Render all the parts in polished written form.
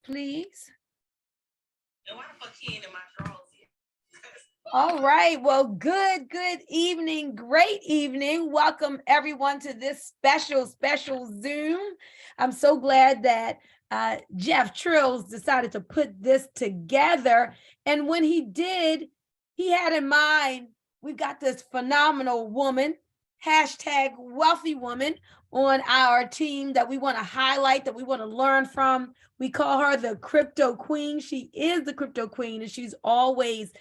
please. All right. Well, good evening. Great evening. Welcome everyone to this special Zoom. I'm so glad that Jeff Trills decided to put this together. And when he did, he had in mind, we've got this phenomenal woman, hashtag wealthy woman, on our team that we want to highlight, that we want to learn from. We call her the crypto queen. She is the crypto queen, and she's always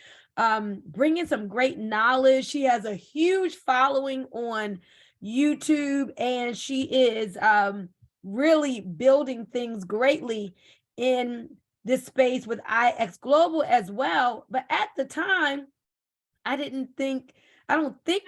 bringing some great knowledge. She has a huge following on YouTube, and she is really building things greatly in this space with IX Global as well. But at the time, I don't think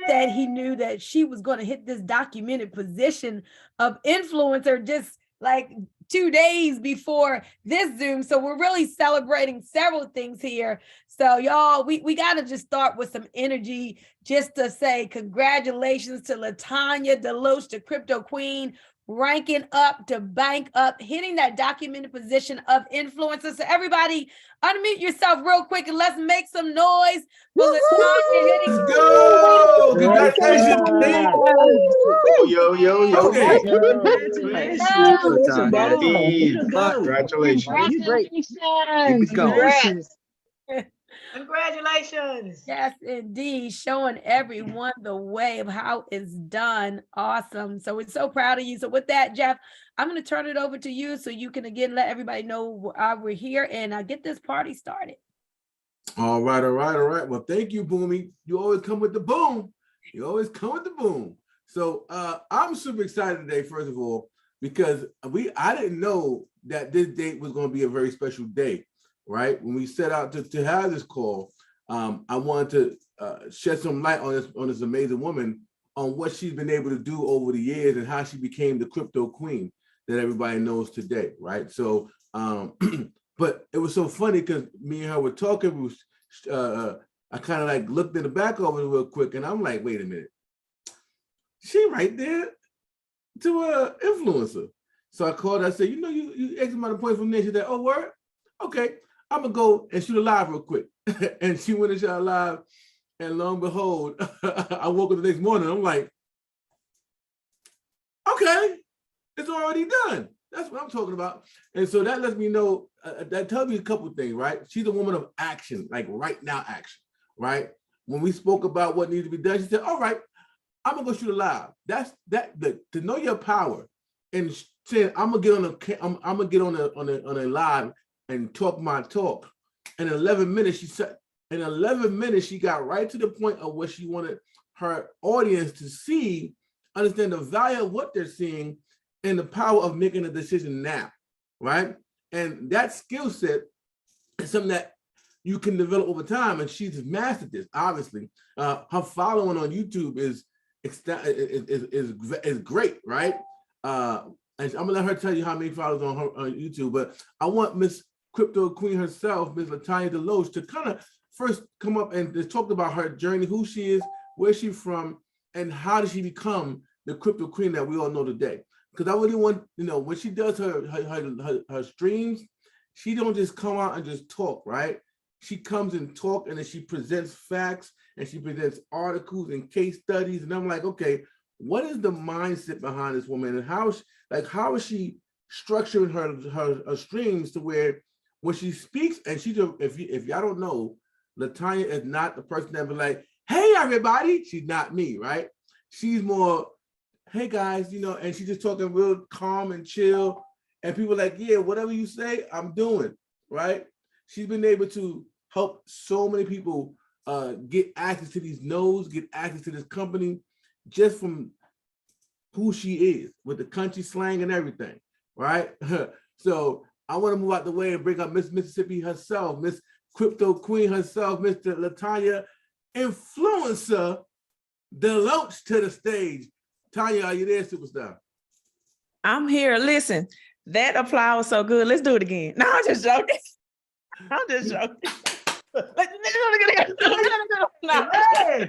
that he knew that she was going to hit this documented position of influencer just like 2 days before this Zoom. So we're really celebrating several things here. So y'all, we got to just start with some energy just to say congratulations to Latanya Deloach, the crypto queen, ranking up to bank up, hitting that documented position of influencer. So everybody unmute yourself real quick and let's make some noise for Latanya hitting. Let's go! Congratulations! Yo. Okay. Congratulations. Congratulations. Keep it going. Congratulations. Yes, indeed. Showing everyone the way of how it's done. Awesome. So we're so proud of you. So with that, Jeff, I'm going to turn it over to you so you can again let everybody know we're here and get this party started. All right. Well, thank you, Boomy. You always come with the boom. So I'm super excited today, first of all, because I didn't know that this date was going to be a very special day, right? When we set out to have this call, I wanted to shed some light on this amazing woman, on what she's been able to do over the years and how she became the crypto queen that everybody knows today, right? So, but it was so funny because me and her were talking. I kind of like looked in the back of it real quick, and I'm like, wait a minute, she right there to a influencer. So I called. I said, you X amount of points from there. She said, oh, word? Okay, I'm gonna go and shoot a live real quick. And she went and shot a live, and lo and behold, I woke up the next morning. I'm like, okay, it's already done. That's what I'm talking about. And so that lets me know, that tells me a couple of things, right? She's a woman of action, like right now action, right? When we spoke about what needed to be done, she said, all right, I'm gonna go shoot a live. To know your power and saying I'm gonna get on a live and talk my talk. In 11 minutes, she got right to the point of what she wanted her audience to see, understand the value of what they're seeing, and the power of making a decision now, right? And that skill set is something that you can develop over time, and she's mastered this. Obviously, her following on YouTube is great, right? And I'm gonna let her tell you how many followers on her on YouTube, but I want Miss Crypto Queen herself, Miss Latanya Deloach, to kind of first come up and just talk about her journey, who she is, where she's from, and how did she become the crypto queen that we all know today. Because I really want, when she does her streams, she don't just come out and just talk, right? She comes and talk, and then she presents facts, and she presents articles and case studies, and I'm like, okay, what is the mindset behind this woman, and how is she structuring her streams to where when she speaks, and if y'all don't know, Latanya is not the person that be like, hey everybody, she's not me, right? She's more, hey guys, and she's just talking real calm and chill, and people are like, yeah, whatever you say, I'm doing, right? She's been able to help so many people get access to these nodes, get access to this company, just from who she is, with the country slang and everything, right? So I want to move out the way and bring up Miss Mississippi herself, Miss Crypto Queen herself, Mr. Latanya Influencer Deloach to the stage. Tanya, are you there, superstar? I'm here. Listen, that applause was so good. Let's do it again. No, I'm just joking. Hey,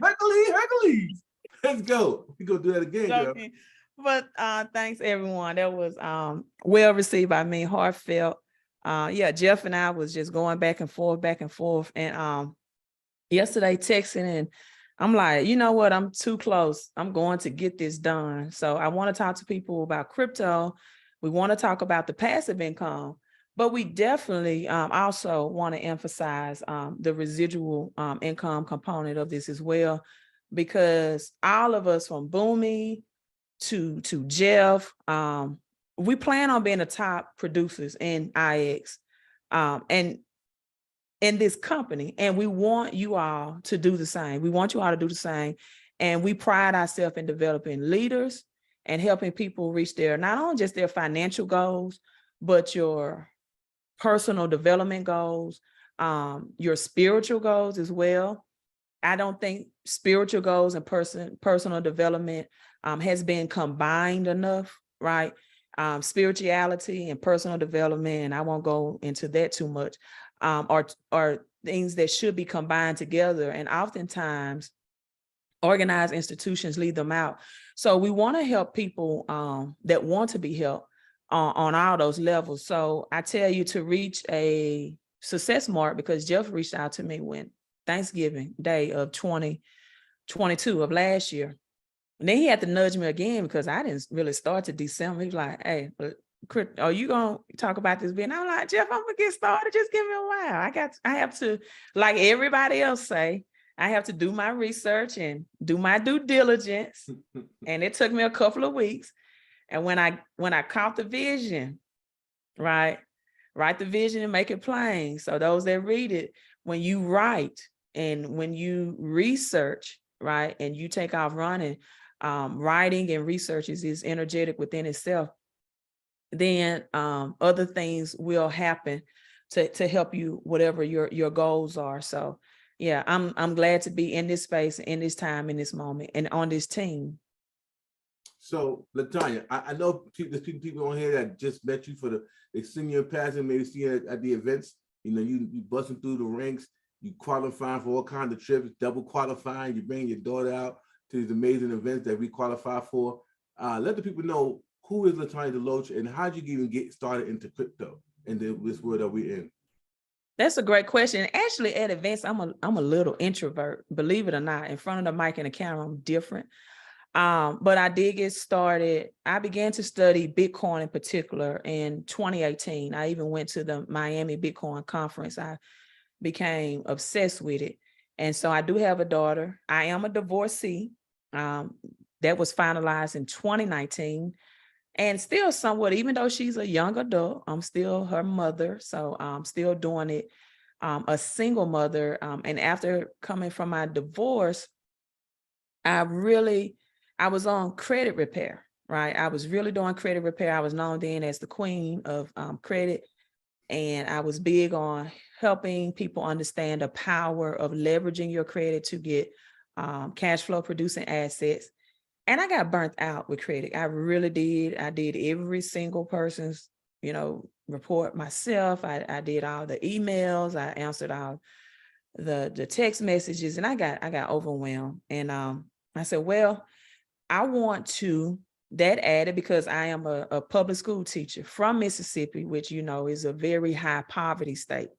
Hercules. Let's go. We go do that again, girl. But thanks everyone. That was well received by me, heartfelt. Yeah, Jeff and I was just going back and forth. And yesterday texting, and I'm like, you know what? I'm too close. I'm going to get this done. So I want to talk to people about crypto. We want to talk about the passive income, but we definitely also want to emphasize the residual income component of this as well, because all of us from Boomy to Jeff, we plan on being the top producers in IX and in this company, and we want you all to do the same. We want you all to do the same. And we pride ourselves in developing leaders and helping people reach their, not only just their financial goals, but your personal development goals, your spiritual goals as well. I don't think spiritual goals and personal development has been combined enough, right? Spirituality and personal development, and I won't go into that too much, are things that should be combined together. And oftentimes organized institutions leave them out. So we want to help people that want to be helped on all those levels. So I tell you to reach a success mark, because Jeff reached out to me when Thanksgiving Day of 2022 of last year. And then he had to nudge me again because I didn't really start to December. He was like, hey, are you going to talk about this? And I'm like, Jeff, I'm going to get started. Just give me a while. I have to, like everybody else say, I have to do my research and do my due diligence. And it took me a couple of weeks. And when I caught the vision, right? Write the vision and make it plain. So those that read it, when you write and when you research, right, and you take off running, writing and research is energetic within itself, then other things will happen to help you, whatever your goals are. So yeah, I'm glad to be in this space, in this time, in this moment, and on this team. So, Latanya, I know there's people on here that just met you for they sing your passion, maybe see you at the events. You know, you busting through the ranks, you qualifying for all kinds of trips, double qualifying, you bring your daughter out to these amazing events that we qualify for. Let the people know, who is Latanya DeLoach and how did you even get started into crypto and this world that we're in? That's a great question. Actually, at events, I'm a little introvert, believe it or not. In front of the mic and the camera, I'm different. But I did get started. I began to study Bitcoin in particular in 2018. I even went to the Miami Bitcoin conference. I became obsessed with it. And so I do have a daughter. I am a divorcee. That was finalized in 2019. And still somewhat, even though she's a young adult, I'm still her mother. So I'm still doing it, a single mother. And after coming from my divorce, I was on credit repair, right? I was really doing credit repair. I was known then as the queen of credit. And I was big on helping people understand the power of leveraging your credit to get cash flow producing assets. And I got burnt out with credit. I really did. I did every single person's, report myself. I did all the emails. I answered all the text messages, and I got overwhelmed. And I said, well, I want to, that added because I am a public school teacher from Mississippi, which, is a very high poverty state.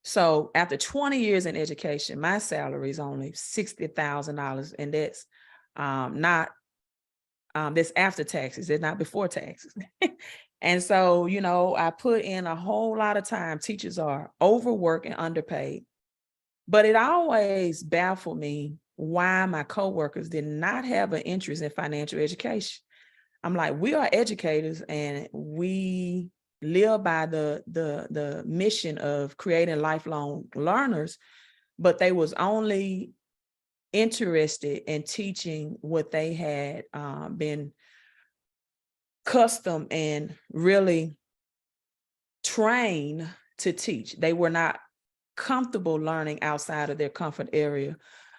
So after 20 years in education, my salary is only $60,000, and that's that's after taxes. It's not before taxes. And so, I put in a whole lot of time. Teachers are overworked and underpaid, but it always baffled me why my coworkers did not have an interest in financial education. I'm like, we are educators and we live by the mission of creating lifelong learners, but they was only interested in teaching what they had been custom and really trained to teach. They were not comfortable learning outside of their comfort area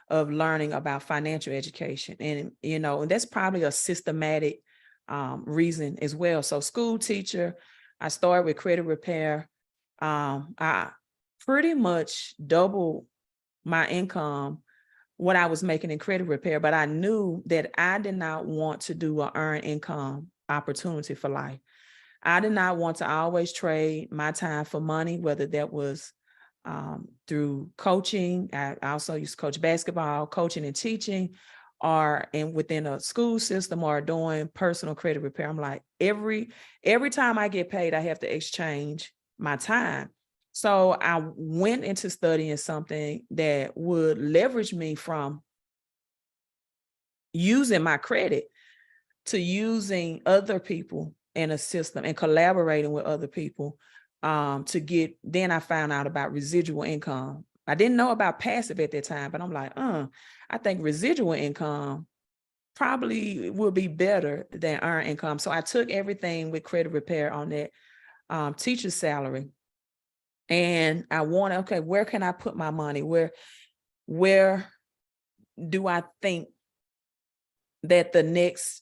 of learning about financial education. And, and that's probably a systematic reason as well. So school teacher, I started with credit repair. I pretty much doubled my income, what I was making in credit repair, but I knew that I did not want to do an earned income opportunity for life. I did not want to always trade my time for money, whether that was through coaching. I also used to coach basketball, coaching and teaching, or within a school system, or doing personal credit repair. I'm like, every time I get paid, I have to exchange my time. So I went into studying something that would leverage me from using my credit to using other people in a system and collaborating with other people to get. Then I found out about residual income. I didn't know about passive at that time, but I'm like, I think residual income probably will be better than earned income. So I took everything with credit repair on that teacher's salary. And I wanted, okay, where can I put my money? Where do I think that the next,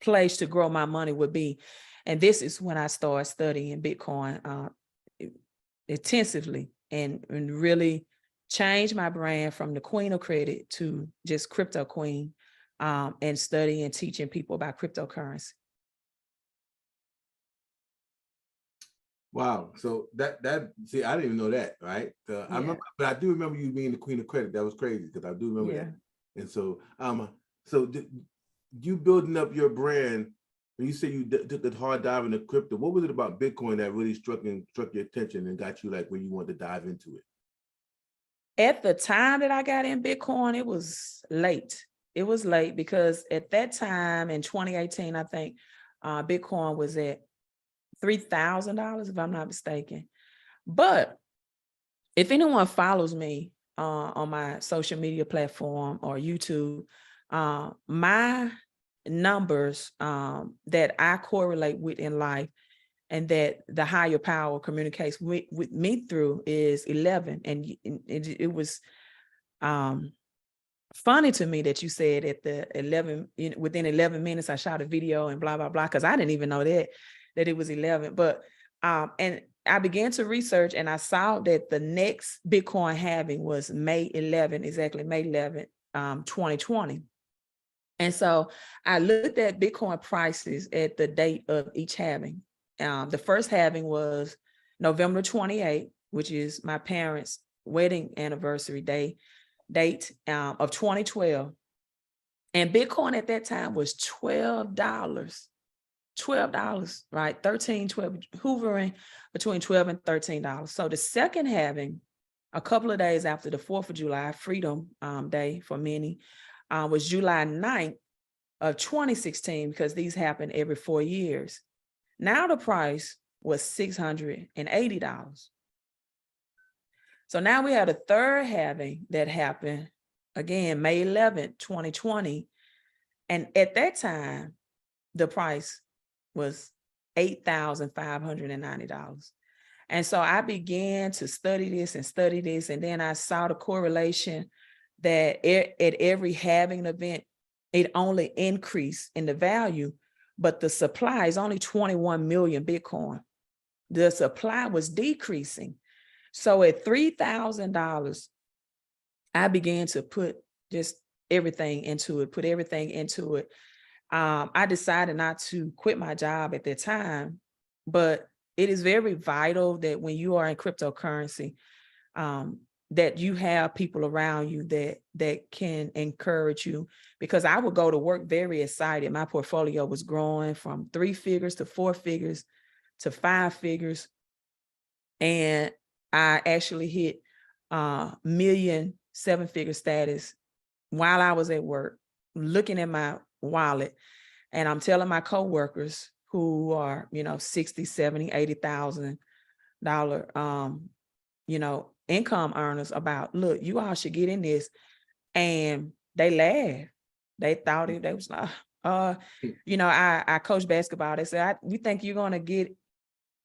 place to grow my money would be? And this is when I started studying Bitcoin intensively and really changed my brand from the queen of credit to just crypto queen, and studying and teaching people about cryptocurrency. Wow. So see, I didn't even know that, right? I remember, but I do remember you being the queen of credit. That was crazy because I do remember that. And so, you building up your brand. When you say you took the hard dive into crypto, what was it about Bitcoin that really struck your attention and got you like where you wanted to dive into it? At the time that I got in Bitcoin, it was late. It was late because at that time in 2018, I think Bitcoin was at $3,000, if I'm not mistaken. But if anyone follows me on my social media platform or YouTube, my numbers that I correlate with in life and that the higher power communicates with me through is 11. And it was funny to me that you said at the 11, within 11 minutes, I shot a video and blah, blah, blah, because I didn't even know that it was 11. But, and I began to research and I saw that the next Bitcoin halving was May 11, exactly May 11, 2020. And so I looked at Bitcoin prices at the date of each halving. The first halving was November 28, which is my parents' wedding anniversary date of 2012. And Bitcoin at that time was $12, right? 13, 12, hovering between $12 and $13. So the second halving, a couple of days after the 4th of July, Freedom Day for many, was July 9th of 2016, because these happen every 4 years. Now the price was $680. So now we had a third halving that happened again, May 11th, 2020. And at that time, the price was $8,590. And so I began to study this. And then I saw the correlation that at every halving event, it only increased in the value, but the supply is only 21 million Bitcoin. The supply was decreasing. So at $3,000, I began to put just everything into it, I decided not to quit my job at that time, but it is very vital that when you are in cryptocurrency, that you have people around you that can encourage you, because I would go to work very excited. My portfolio was growing from 3 figures to 4 figures to 5 figures. And I actually hit million 7-figure status while I was at work, looking at my wallet. And I'm telling my coworkers who are, $60,000, $70,000, $80,000, income earners about, look, you all should get in this. And they laughed. They thought they was like, I coach basketball. They said, we think you're going to get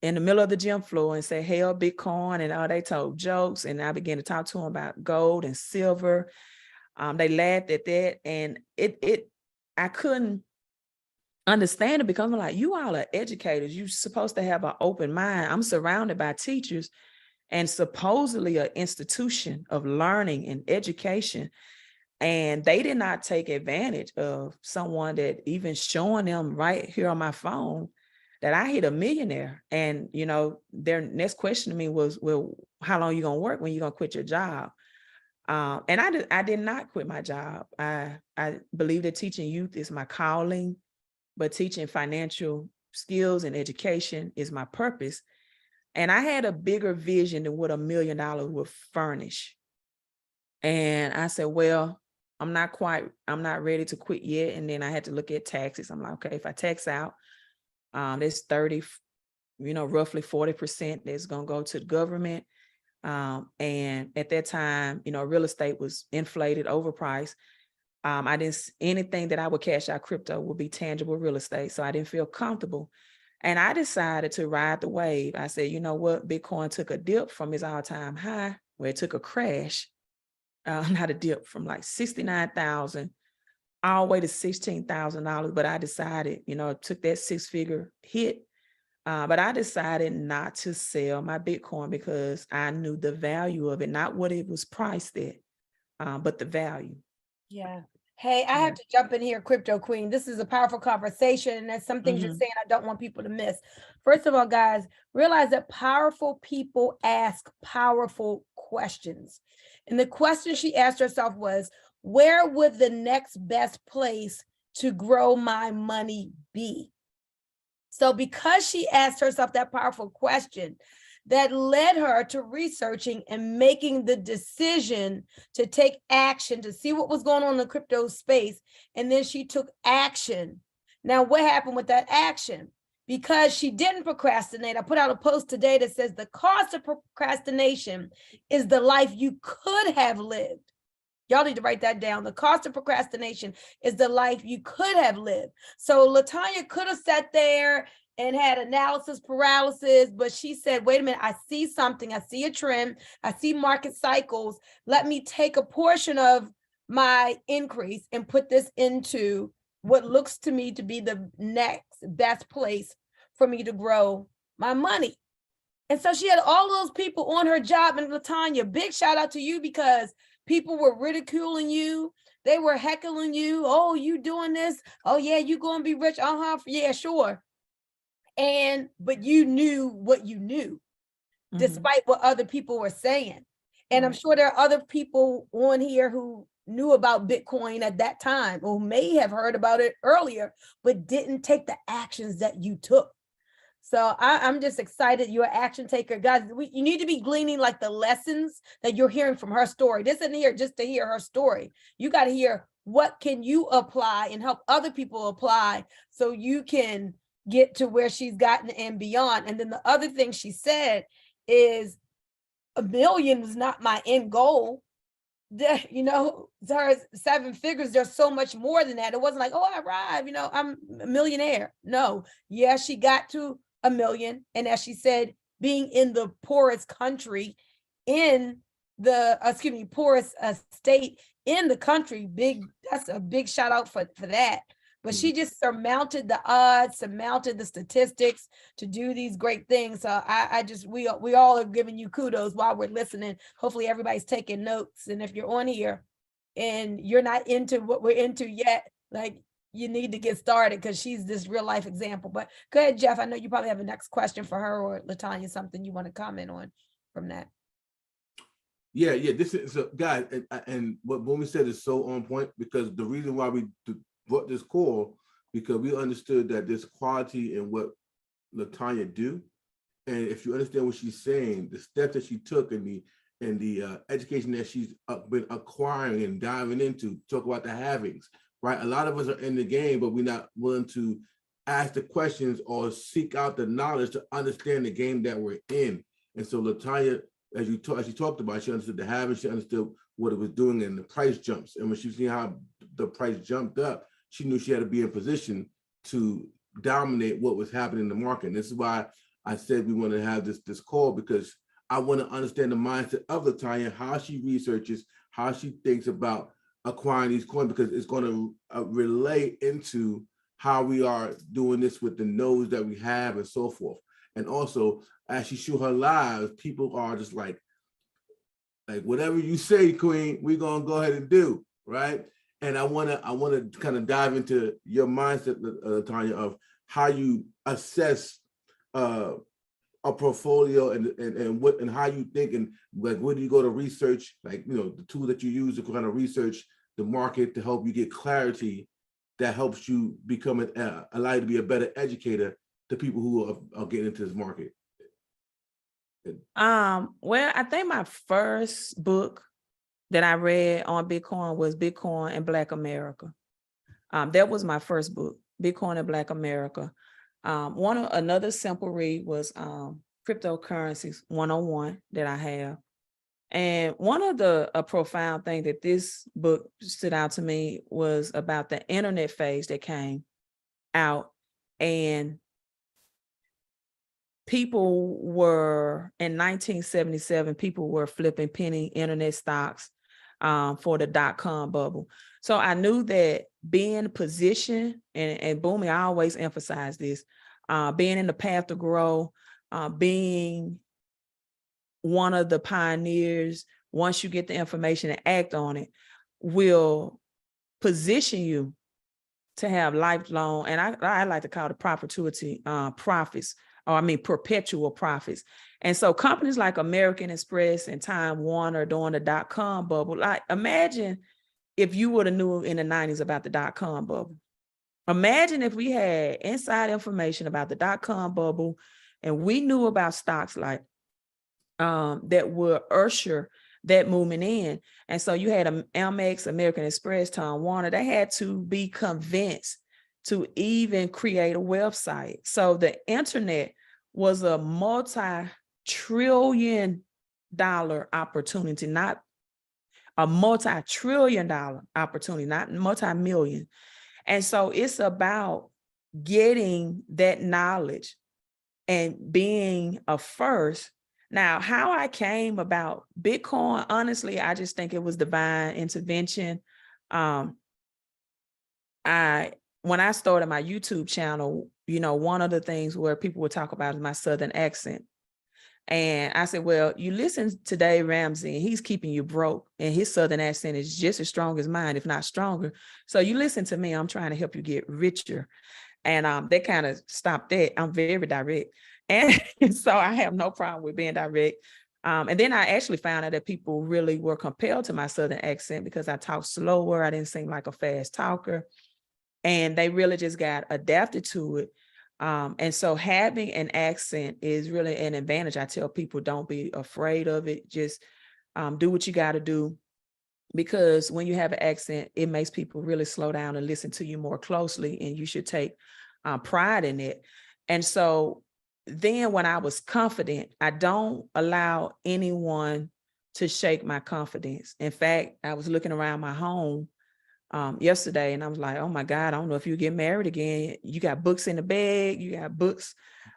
in the middle of the gym floor and say, hell, Bitcoin. And they told jokes. And I began to talk to them about gold and silver. They laughed at that. And I couldn't understand it, because I'm like, you all are educators. You're supposed to have an open mind. I'm surrounded by teachers and supposedly an institution of learning and education. And they did not take advantage of someone that even showing them right here on my phone that I hit a millionaire. And, you know, their next question to me was, well, how long you gonna work when you gonna quit your job? And I did not quit my job. I believe that teaching youth is my calling, but teaching financial skills and education is my purpose. And I had a bigger vision than what $1 million would furnish. And I said, well, I'm not ready to quit yet. And then I had to look at taxes. I'm like, okay, if I tax out, there's 30, roughly 40% that's going to go to the government. And at that time, real estate was inflated, overpriced. Anything that I would cash out crypto would be tangible real estate. So I didn't feel comfortable. And I decided to ride the wave. I said, you know what? Bitcoin took a dip from its all-time high, where it took a crash, not a dip, from like 69,000 all the way to $16,000. But I decided, it took that 6-figure hit. But I decided not to sell my Bitcoin because I knew the value of it, not what it was priced at, but the value. Yeah. Hey, I have to jump in here, Crypto Queen. This is a powerful conversation, and there's some things you're saying I don't want people to miss. First of all, guys, realize that powerful people ask powerful questions. And the question she asked herself was, where would the next best place to grow my money be? So because she asked herself that powerful question, that led her to researching and making the decision to take action, to see what was going on in the crypto space. And then she took action. Now, what happened with that action? Because she didn't procrastinate, I put out a post today that says the cost of procrastination is the life you could have lived. Y'all need to write that down. The cost of procrastination is the life you could have lived. So LaTanya could have sat there and had analysis paralysis, but she said, wait a minute, I see something, I see a trend, I see market cycles. Let me take a portion of my increase and put this into what looks to me to be the next best place for me to grow my money. And so she had all those people on her job. And LaTanya, big shout out to you, because people were ridiculing you. They were heckling you. Oh, you doing this? Oh yeah, you gonna be rich? Yeah, sure. But you knew what you knew, despite what other people were saying. And I'm sure there are other people on here who knew about Bitcoin at that time, or may have heard about it earlier, but didn't take the actions that you took. So I'm just excited you're an action taker. Guys, you need to be gleaning like the lessons that you're hearing from her story. This isn't here just to hear her story. You got to hear what can you apply and help other people apply so you can get to where she's gotten and beyond. And then the other thing she said is $1 million was not my end goal. There's 7 figures, there's so much more than that. It wasn't like, oh, I arrived, I'm a millionaire. No, yeah, she got to $1 million. And as she said, being in the poorest country in the, poorest state in the country, that's a big shout out for that. But she just surmounted the odds, surmounted the statistics to do these great things. So we all are giving you kudos while we're listening. Hopefully everybody's taking notes. And if you're on here and you're not into what we're into yet, like, you need to get started, because she's this real life example. But go ahead, Jeff. I know you probably have a next question for her, or LaTanya, something you want to comment on from that. Yeah. This is, so guys, and what Boomy said is so on point, because the reason why we brought this call, because we understood that there's quality in what LaTanya do. And if you understand what she's saying, the steps that she took and the education that she's been acquiring and diving into, talk about the halvings, right? A lot of us are in the game, but we're not willing to ask the questions or seek out the knowledge to understand the game that we're in. And so LaTanya, as you talked about, she understood the halving, she understood what it was doing and the price jumps. And when she seen how the price jumped up, she knew she had to be in position to dominate what was happening in the market. And this is why I said we want to have this call, because I want to understand the mindset of LaTanya, how she researches, how she thinks about acquiring these coins, because it's going to relate into how we are doing this with the nodes that we have and so forth. And also, as she shoot her lives, people are just like whatever you say, Queen, we're going to go ahead and do. right? And I wanna kind of dive into your mindset, Tanya, of how you assess a portfolio and what and how you think, and like where do you go to research, like the tool that you use to kind of research the market to help you get clarity that helps you become allow you to be a better educator to people who are getting into this market. Well, I think my first book that I read on Bitcoin was Bitcoin and Black America. That was my first book, Bitcoin and Black America. Another simple read was Cryptocurrencies 101 that I have. And one of a profound thing that this book stood out to me was about the internet phase that came out, and people were in 1977, people were flipping penny internet stocks for the dot-com bubble. So I knew that being positioned, and Boomy, I always emphasize this, being in the path to grow, being one of the pioneers, once you get the information and act on it, will position you to have lifelong, and I like to call it perpetuity profits, or perpetual profits. And so companies like American Express and Time Warner during the dot-com bubble, like imagine if you would have knew in the 90s about the dot-com bubble. Imagine if we had inside information about the dot-com bubble and we knew about stocks like that would usher that movement in. And so you had Amex, American Express, Time Warner, they had to be convinced to even create a website. So the internet was a multi-trillion-dollar opportunity, not a multi-trillion-dollar opportunity, not multi-million. And so it's about getting that knowledge and being a first. Now, how I came about Bitcoin, honestly, I just think it was divine intervention. When I started my YouTube channel, one of the things where people would talk about is my Southern accent. And I said, well, you listen to Dave Ramsey and he's keeping you broke, and his Southern accent is just as strong as mine, if not stronger. So you listen to me, I'm trying to help you get richer. And they kind of stopped that. I'm very direct. And so I have no problem with being direct. And then I actually found out that people really were compelled to my Southern accent because I talk slower. I didn't seem like a fast talker. And they really just got adapted to it. And so having an accent is really an advantage. I tell people, don't be afraid of it. Just do what you got to do. Because when you have an accent, it makes people really slow down and listen to you more closely. And you should take pride in it. And so then when I was confident, I don't allow anyone to shake my confidence. In fact, I was looking around my home yesterday and I was like, oh my God, I don't know if you get married again. You got books in the bag, you got books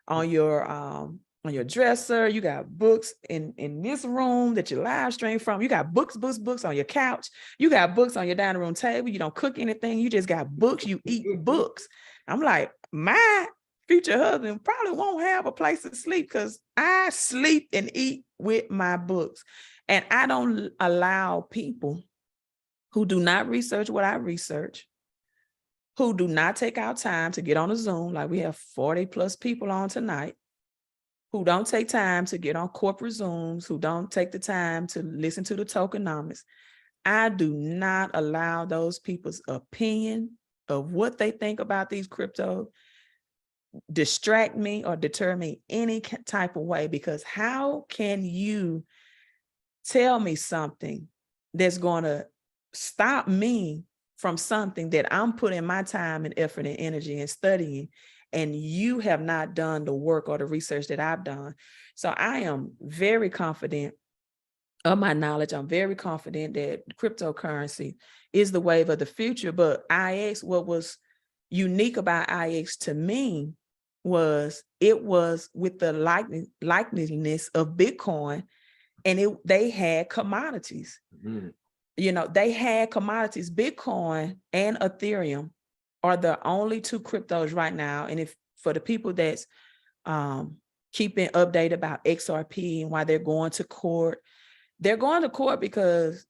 on your dresser, you got books in this room that you live stream from, you got books on your couch, you got books on your dining room table, you don't cook anything, you just got books, you eat books. I'm like, my future husband probably won't have a place to sleep because I sleep and eat with my books. And I don't allow people who do not research what I research, who do not take out time to get on a Zoom, like we have 40 plus people on tonight, who don't take time to get on corporate Zooms, who don't take the time to listen to the tokenomics. I do not allow those people's opinion of what they think about these crypto distract me or deter me any type of way, because how can you tell me something that's going to stop me from something that I'm putting my time and effort and energy and studying, and you have not done the work or the research that I've done? So I am very confident of my knowledge. I'm very confident that cryptocurrency is the wave of the future. But IX, what was unique about IX to me was it was with the likeliness of Bitcoin, and they had commodities. Mm-hmm. They had commodities. Bitcoin and Ethereum are the only two cryptos right now. And if for the people that's keeping updated about XRP and why they're going to court because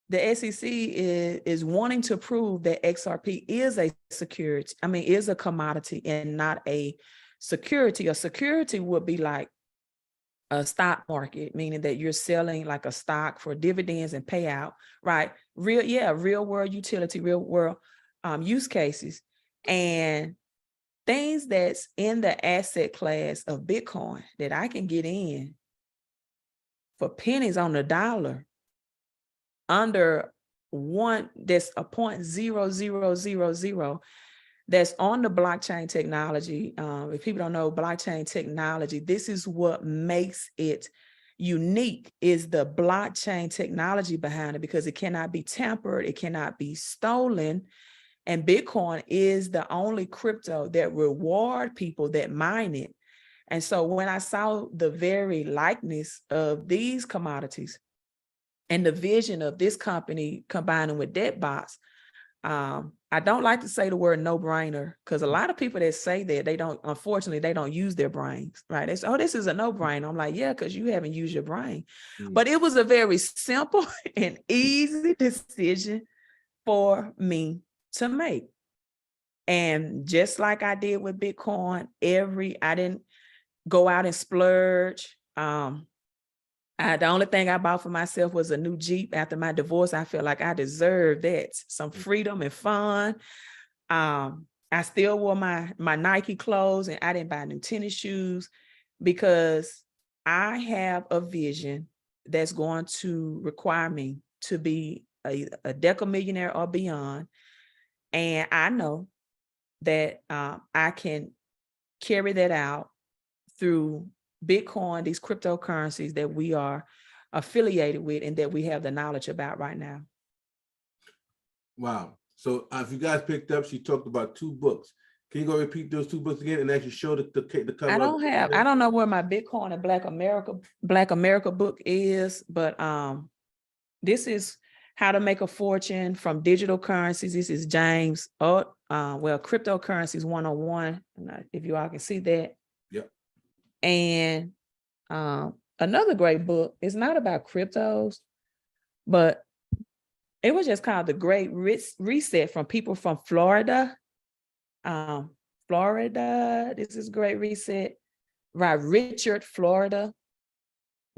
the SEC is wanting to prove that XRP is a security, is a commodity and not a security. A security would be like a stock market, meaning that you're selling like a stock for dividends and payout, right? Real world utility, real world use cases. And things that's in the asset class of Bitcoin that I can get in for pennies on the dollar under one, that's a 0.0000 that's on the blockchain technology. If people don't know blockchain technology, this is what makes it unique, is the blockchain technology behind it, because it cannot be tampered, it cannot be stolen. And Bitcoin is the only crypto that reward people that mine it. And so when I saw the very likeness of these commodities and the vision of this company combining with DebtBox, I don't like to say the word no-brainer, because a lot of people that say that, unfortunately, they don't use their brains, right? They say, oh, this is a no-brainer. I'm like, yeah, because you haven't used your brain. But it was a very simple and easy decision for me to make. And just like I did with Bitcoin, I didn't go out and splurge. The only thing I bought for myself was a new Jeep. After my divorce, I felt like I deserved that, some freedom and fun. I still wore my Nike clothes, and I didn't buy new tennis shoes, because I have a vision that's going to require me to be a decamillionaire or beyond. And I know that I can carry that out through Bitcoin, these cryptocurrencies that we are affiliated with and that we have the knowledge about right now. Wow. So if you guys picked up, she talked about 2 books. Can you go repeat those 2 books again and actually show the cover? I don't know where my Bitcoin and Black America book is, but this is How to Make a Fortune from Digital Currencies. This is James, Cryptocurrencies 101, if you all can see that. Yep. And another great book, it's not about cryptos, but it was just called The Great Reset, from people from Florida. This is Great Reset, by Richard Florida,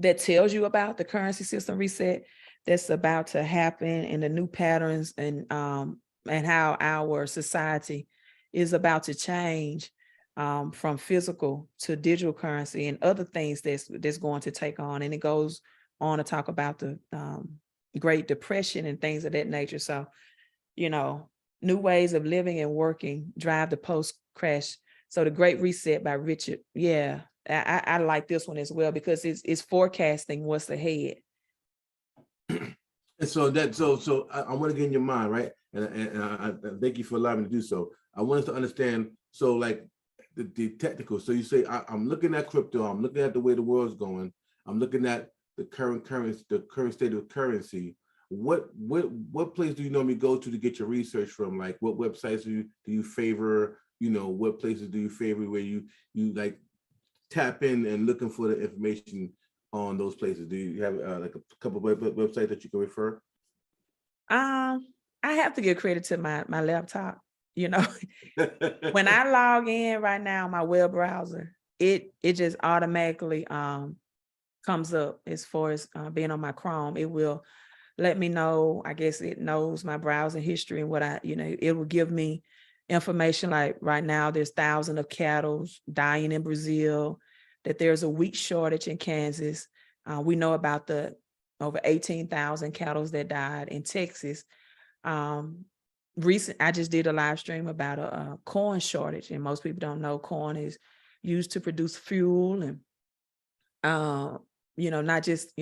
that tells you about the currency system reset that's about to happen, and the new patterns, and how our society is about to change from physical to digital currency and other things that's going to take on. And it goes on to talk about the Great Depression and things of that nature. So, new ways of living and working drive the post-crash. So The Great Reset by Richard. Yeah, I like this one as well, because it's forecasting what's ahead. And so I want to get in your mind, right? And I thank you for allowing me to do so. I want us to understand, so like the technical. So you say, I'm looking at crypto, I'm looking at the way the world's going, I'm looking at the current currency, the current state of currency. What place do you normally go to get your research from? Like, what websites do you favor? What places do you favor where you like tap in and looking for the information on those places? Do you have like a couple of websites that you can refer? I have to give credit to my laptop. When I log in right now, my web browser, it just automatically comes up as far as being on my Chrome. It will let me know. I guess it knows my browsing history and what it will give me information. Like right now, there's thousands of cattle dying in Brazil, that there's a wheat shortage in Kansas. We know about the over 18,000 cattle that died in Texas. I just did a live stream about a corn shortage, and most people don't know corn is used to produce fuel, and not just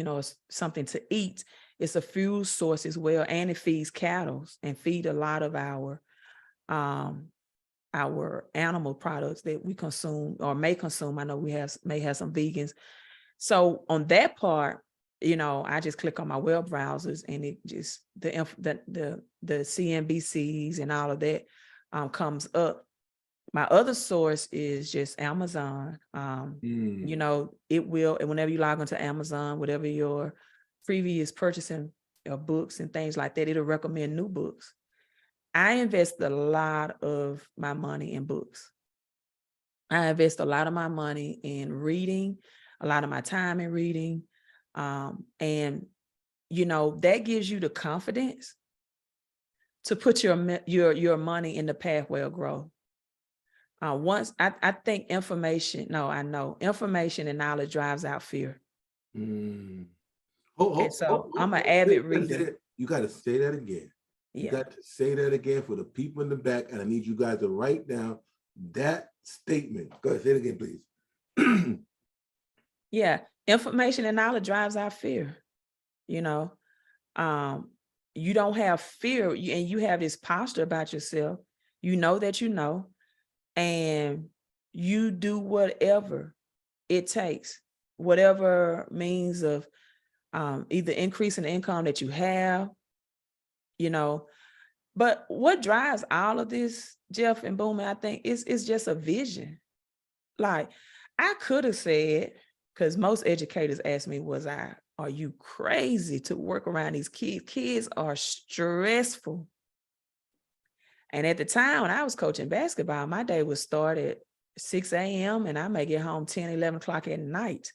something to eat. It's a fuel source as well, and it feeds cattle and feed a lot of our animal products that we consume or may consume. I know we may have some vegans. So on that part, I just click on my web browsers, and it just the CNBCs and all of that comes up. My other source is just Amazon. It will, and whenever you log into Amazon, whatever your previous purchasing or books and things like that. It'll recommend new books. I invest a lot of my money in books. I invest a lot of my money in reading, a lot of my time in reading. And, that gives you the confidence to put your money in the pathway of growth. I think information and knowledge drives out fear. Mm. And so I'm an avid reader. You got to say that again. You got to say that again for the people in the back, and I need you guys to write down that statement. Go ahead, say it again, please. Yeah, information and knowledge drives out fear. You don't have fear, and you have this posture about yourself. You know that you know, and you do whatever it takes, whatever means of either increasing the income that you have, But what drives all of this, Jeff and Boomer, I think it's just a vision. Like I could have said, because most educators ask me, are you crazy to work around these kids? Kids are stressful. And at the time when I was coaching basketball, my day would start at 6 a.m. and I may get home 10, 11 o'clock at night.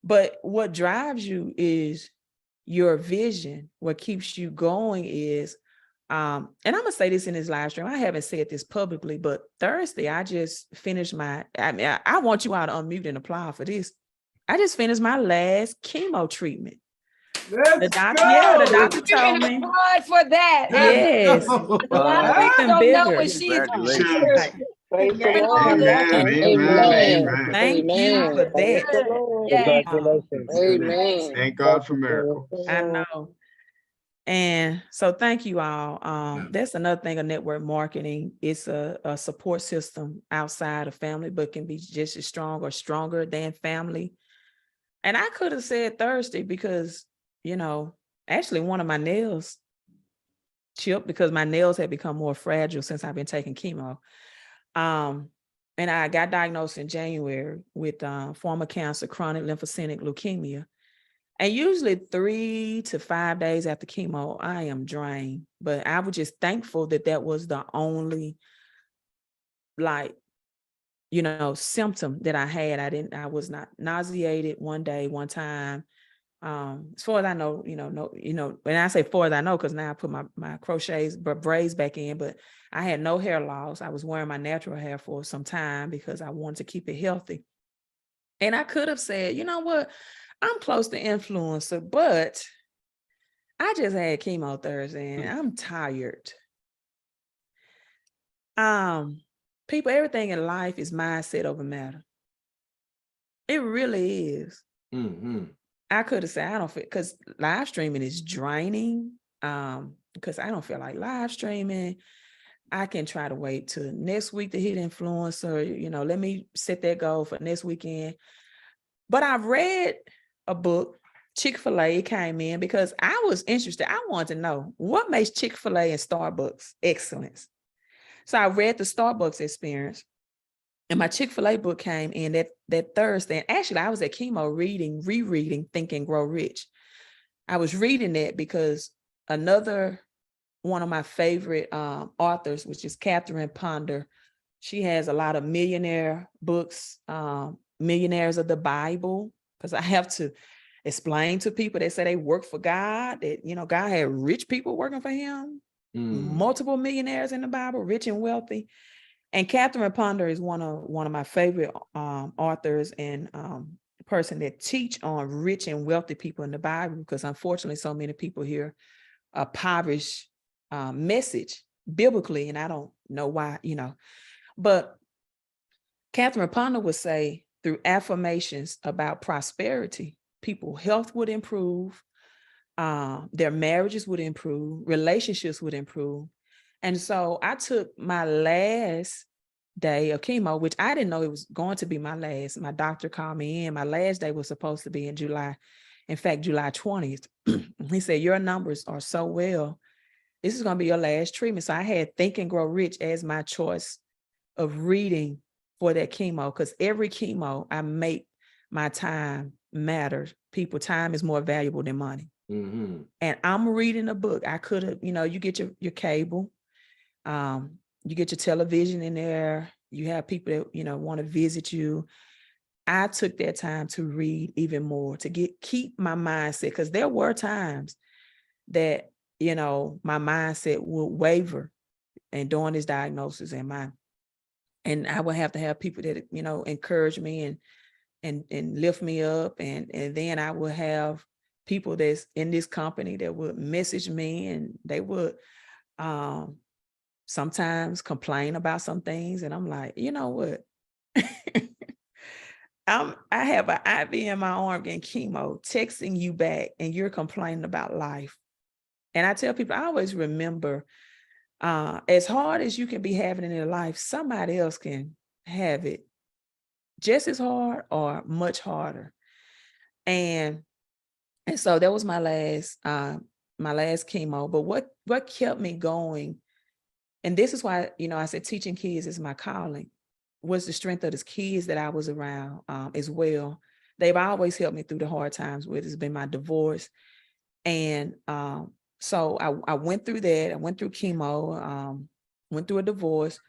But what drives you is your vision. What keeps you going is, and I'm going to say this in this live stream. I haven't said this publicly, but Thursday, I just finished I want you all to unmute and apply for this. I just finished my last chemo treatment. The doctor told me. Applaud for that. Yes. A lot of people don't know what she's Praise the and all Lord. that. Amen. Thank you for that. Yeah. Congratulations. Amen. Thank God for miracles. I know. And so thank you all. That's another thing of network marketing. It's a support system outside of family, but can be just as strong or stronger than family. And I could have said Thursday because, actually one of my nails chipped because my nails had become more fragile since I've been taking chemo. And I got diagnosed in January with form of cancer, chronic lymphocytic leukemia. And usually 3 to 5 days after chemo, I am drained. But I was just thankful that was the only, symptom that I had. I was not nauseated one time. As far as I know, and I say far as I know, because now I put my crochets, braids back in, but I had no hair loss. I was wearing my natural hair for some time because I wanted to keep it healthy. And I could have said, you know what? I'm close to influencer, but I just had chemo Thursday and I'm tired. People, everything in life is mindset over matter. It really is. Mm-hmm. I could have said, I don't feel, because live streaming is draining. Because I don't feel like live streaming. I can try to wait till next week to hit influencer, let me set that goal for next weekend. But I've read a book, Chick-fil-A came in because I was interested. I wanted to know what makes Chick-fil-A and Starbucks excellence. So I read the Starbucks experience and my Chick-fil-A book came in that Thursday. And actually I was at chemo rereading Think and Grow Rich. I was reading that because another one of my favorite authors, which is Catherine Ponder, she has a lot of millionaire books, Millionaires of the Bible, because I have to explain to people that say they work for God, that, God had rich people working for him, multiple millionaires in the Bible, rich and wealthy. And Catherine Ponder is one of my favorite authors and person that teach on rich and wealthy people in the Bible, because unfortunately so many people hear a impoverished message biblically, and I don't know why, but Catherine Ponder would say through affirmations about prosperity, people's health would improve, their marriages would improve, relationships would improve. And so I took my last day of chemo, which I didn't know it was going to be my last. My doctor called me in. My last day was supposed to be in July. In fact, July 20th. He said, your numbers are so well. This is going to be your last treatment. So I had Think and Grow Rich as my choice of reading for that chemo, because every chemo I make my time matter. People, time is more valuable than money. Mhm. And I'm reading a book. I could have, you get your cable, you get your television in there, you have people that, want to visit you. I took that time to read even more, to keep my mindset, because there were times that, my mindset would waver and during this diagnosis, and I would have to have people that, encourage me and lift me up. And then I would have people that's in this company that would message me, and they would sometimes complain about some things. And I'm like, you know what? I have an IV in my arm getting chemo, texting you back, and you're complaining about life. And I tell people, I always remember, as hard as you can be having in your life, somebody else can have it just as hard or much harder. And so that was my last chemo. But what kept me going, and this is why, I said teaching kids is my calling, was the strength of the kids that I was around as well. They've always helped me through the hard times, whether it's been my divorce. And so I went through that. I went through chemo, went through a divorce.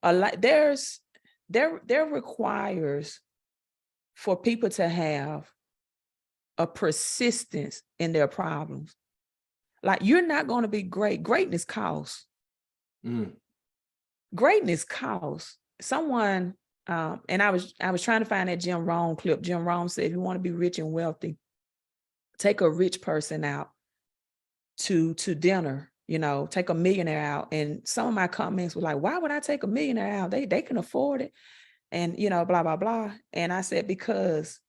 A lot there requires for people to have a persistence in their problems. Like, you're not going to be great. Greatness costs. Mm. Greatness costs. Someone, and I was trying to find that Jim Rohn clip. Jim Rohn said, if you want to be rich and wealthy, take a rich person out to dinner, take a millionaire out. And some of my comments were like, why would I take a millionaire out? They can afford it. And, blah, blah, blah. And I said, because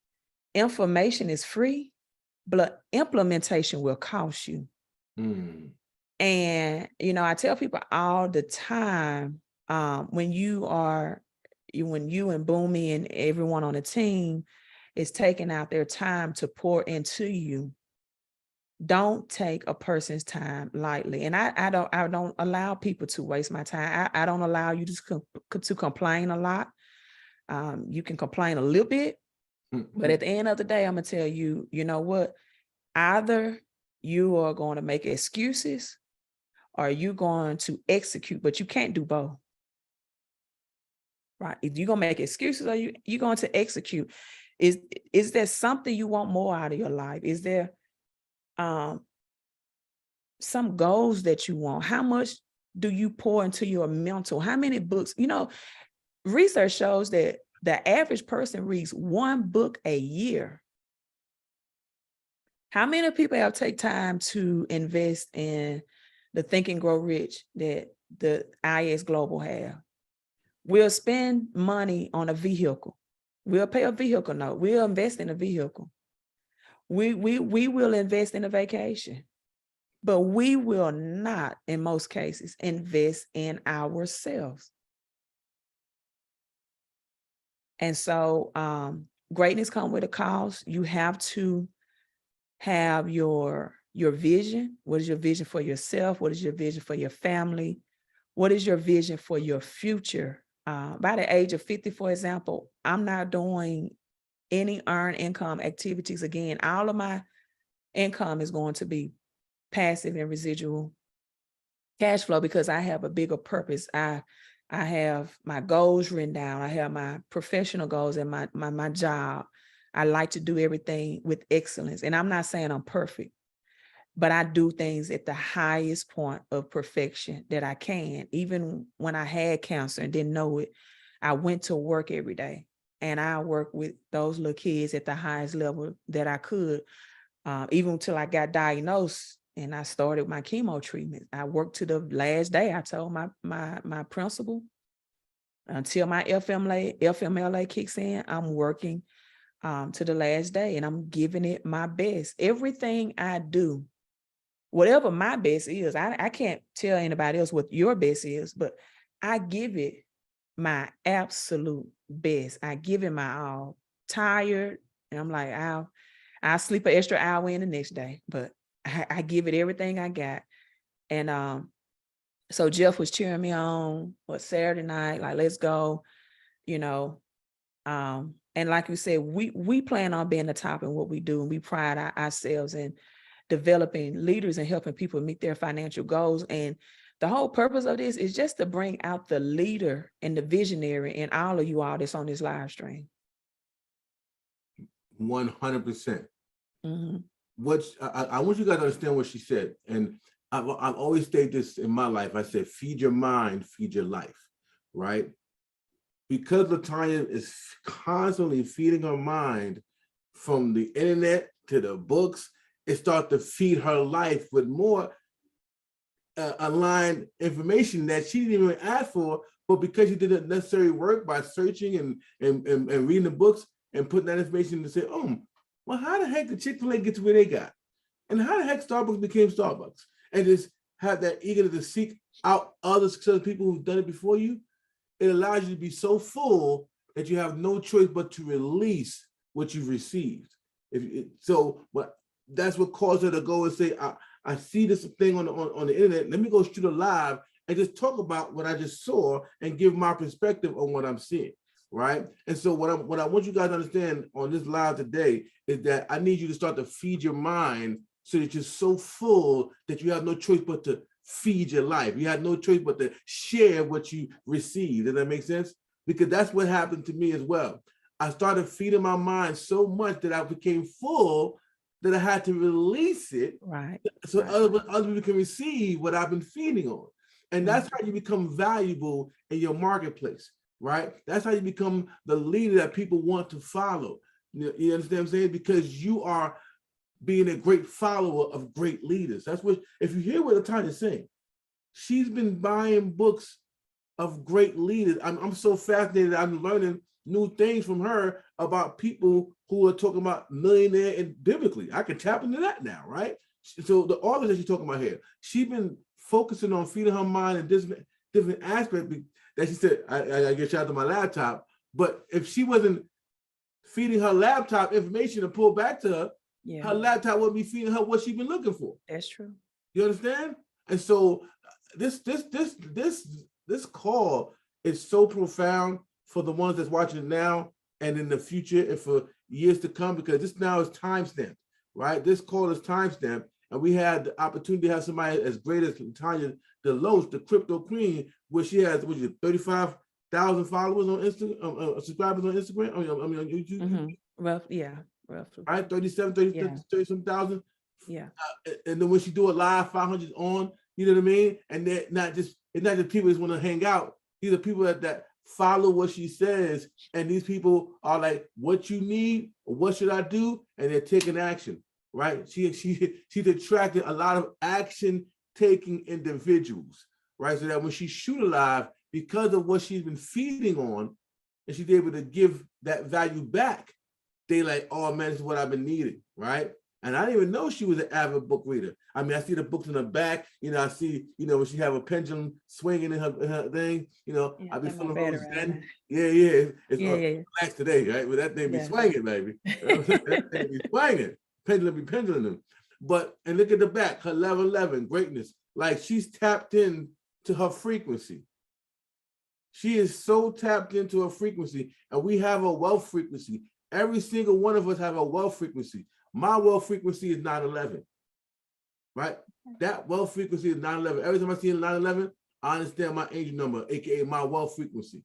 information is free, but implementation will cost you. Mm. And, I tell people all the time, when you and Boomy and everyone on the team is taking out their time to pour into you, don't take a person's time lightly. And I don't allow people to waste my time. I don't allow you to complain a lot. You can complain a little bit, but at the end of the day, I'm gonna tell you, you know what? Either you are going to make excuses or you're going to execute, but you can't do both. Right? If you're gonna make excuses or you're going to execute, is there something you want more out of your life? Is there some goals that you want? How much do you pour into your mental? How many books? Research shows that the average person reads one book a year. How many people have take time to invest in the Think and Grow Rich that the IS Global have? We'll spend money on a vehicle. We'll pay a vehicle note. We'll invest in a vehicle. We will invest in a vacation, but we will not, in most cases, invest in ourselves. And so greatness comes with a cost. You have to have your vision. What is your vision for yourself? What is your vision for your family? What is your vision for your future? By the age of 50, for example, I'm not doing any earned income activities again. All of my income is going to be passive and residual cash flow because I have a bigger purpose. I have my goals written down. I have my professional goals and my job. I like to do everything with excellence. And I'm not saying I'm perfect, but I do things at the highest point of perfection that I can. Even when I had cancer and didn't know it, I went to work every day and I worked with those little kids at the highest level that I could, even until I got diagnosed and I started my chemo treatment. I worked to the last day. I told my principal, until my FMLA kicks in, I'm working to the last day and I'm giving it my best. Everything I do, whatever my best is, I can't tell anybody else what your best is, but I give it my absolute best. I give it my all. Tired, and I'm like, I'll sleep an extra hour in the next day, but I give it everything I got. And so Jeff was cheering me on Saturday night, like, let's go, and like you said, we plan on being the top in what we do, and we pride ourselves in developing leaders and helping people meet their financial goals. And the whole purpose of this is just to bring out the leader and the visionary in all of you all that's on this live stream. 100%. Mhm. What I want you guys to understand what she said, and I've always stated this in my life. I said, feed your mind, feed your life, right? Because LaTanya is constantly feeding her mind from the internet to the books, it starts to feed her life with more aligned information that she didn't even ask for, but because she did the necessary work by searching and reading the books and putting that information to say, oh, well, how the heck did Chick-fil-A get to where they got? And how the heck Starbucks became Starbucks? And just have that eagerness to seek out other successful people who've done it before you. It allows you to be so full that you have no choice but to release what you've received. That's what caused her to go and say, I see this thing on the internet. Let me go shoot a live and just talk about what I just saw and give my perspective on what I'm seeing, right? And so what I want you guys to understand on this live today is that I need you to start to feed your mind so that you're so full that you have no choice but to feed your life. You have no choice but to share what you receive. Does that make sense? Because that's what happened to me as well. I started feeding my mind so much that I became full that I had to release it, Right. so Right. other people can receive what I've been feeding on. And that's how you become valuable in your marketplace, right? That's how you become the leader that people want to follow. You understand what I'm saying? Because you are being a great follower of great leaders. That's what, if you hear what LaTanya's saying, she's been buying books of great leaders. I'm so fascinated. I'm learning new things from her about people who are talking about millionaire and biblically. I can tap into that now, right? So the authors that she's talking about here, she's been focusing on feeding her mind in different aspects that she said, I get shout out to my laptop. But if she wasn't feeding her laptop information to pull back to her, her laptop would be feeding her what she's been looking for. That's true. You understand? And so this call is so profound for the ones that's watching it now and in the future and for years to come, because this now is timestamped, right? This call is timestamped, and we had the opportunity to have somebody as great as Tanya DeLoach, the crypto queen, where she has 35,000 followers on Instagram, subscribers on Instagram. I mean on YouTube. Mm-hmm. Roughly. Right, 30,000. Yeah. And then when she do a live 500 on, you know what I mean? And they're not just, it's not just people that want to hang out. These are people that follow what she says. And these people are like, what you need, or what should I do? And they're taking action, right? She's attracted a lot of action taking individuals, right? So that when she shoot a live, because of what she's been feeding on, and she's able to give that value back, they like, oh man, this is what I've been needing, right? And I didn't even know she was an avid book reader. I mean, I see the books in the back, I see, when she have a pendulum swinging in her thing, I be feeling those then. It's relaxed today, right? But that thing be swinging, baby. That thing be swinging. Pendulum be pendulum them. But, and look at the back, her level 11, greatness. Like she's tapped in to her frequency. She is so tapped into her frequency, and we have a wealth frequency. Every single one of us have a wealth frequency. My wealth frequency is 911, right? That wealth frequency is 911. Every time I see a 911, I understand my angel number, AKA my wealth frequency.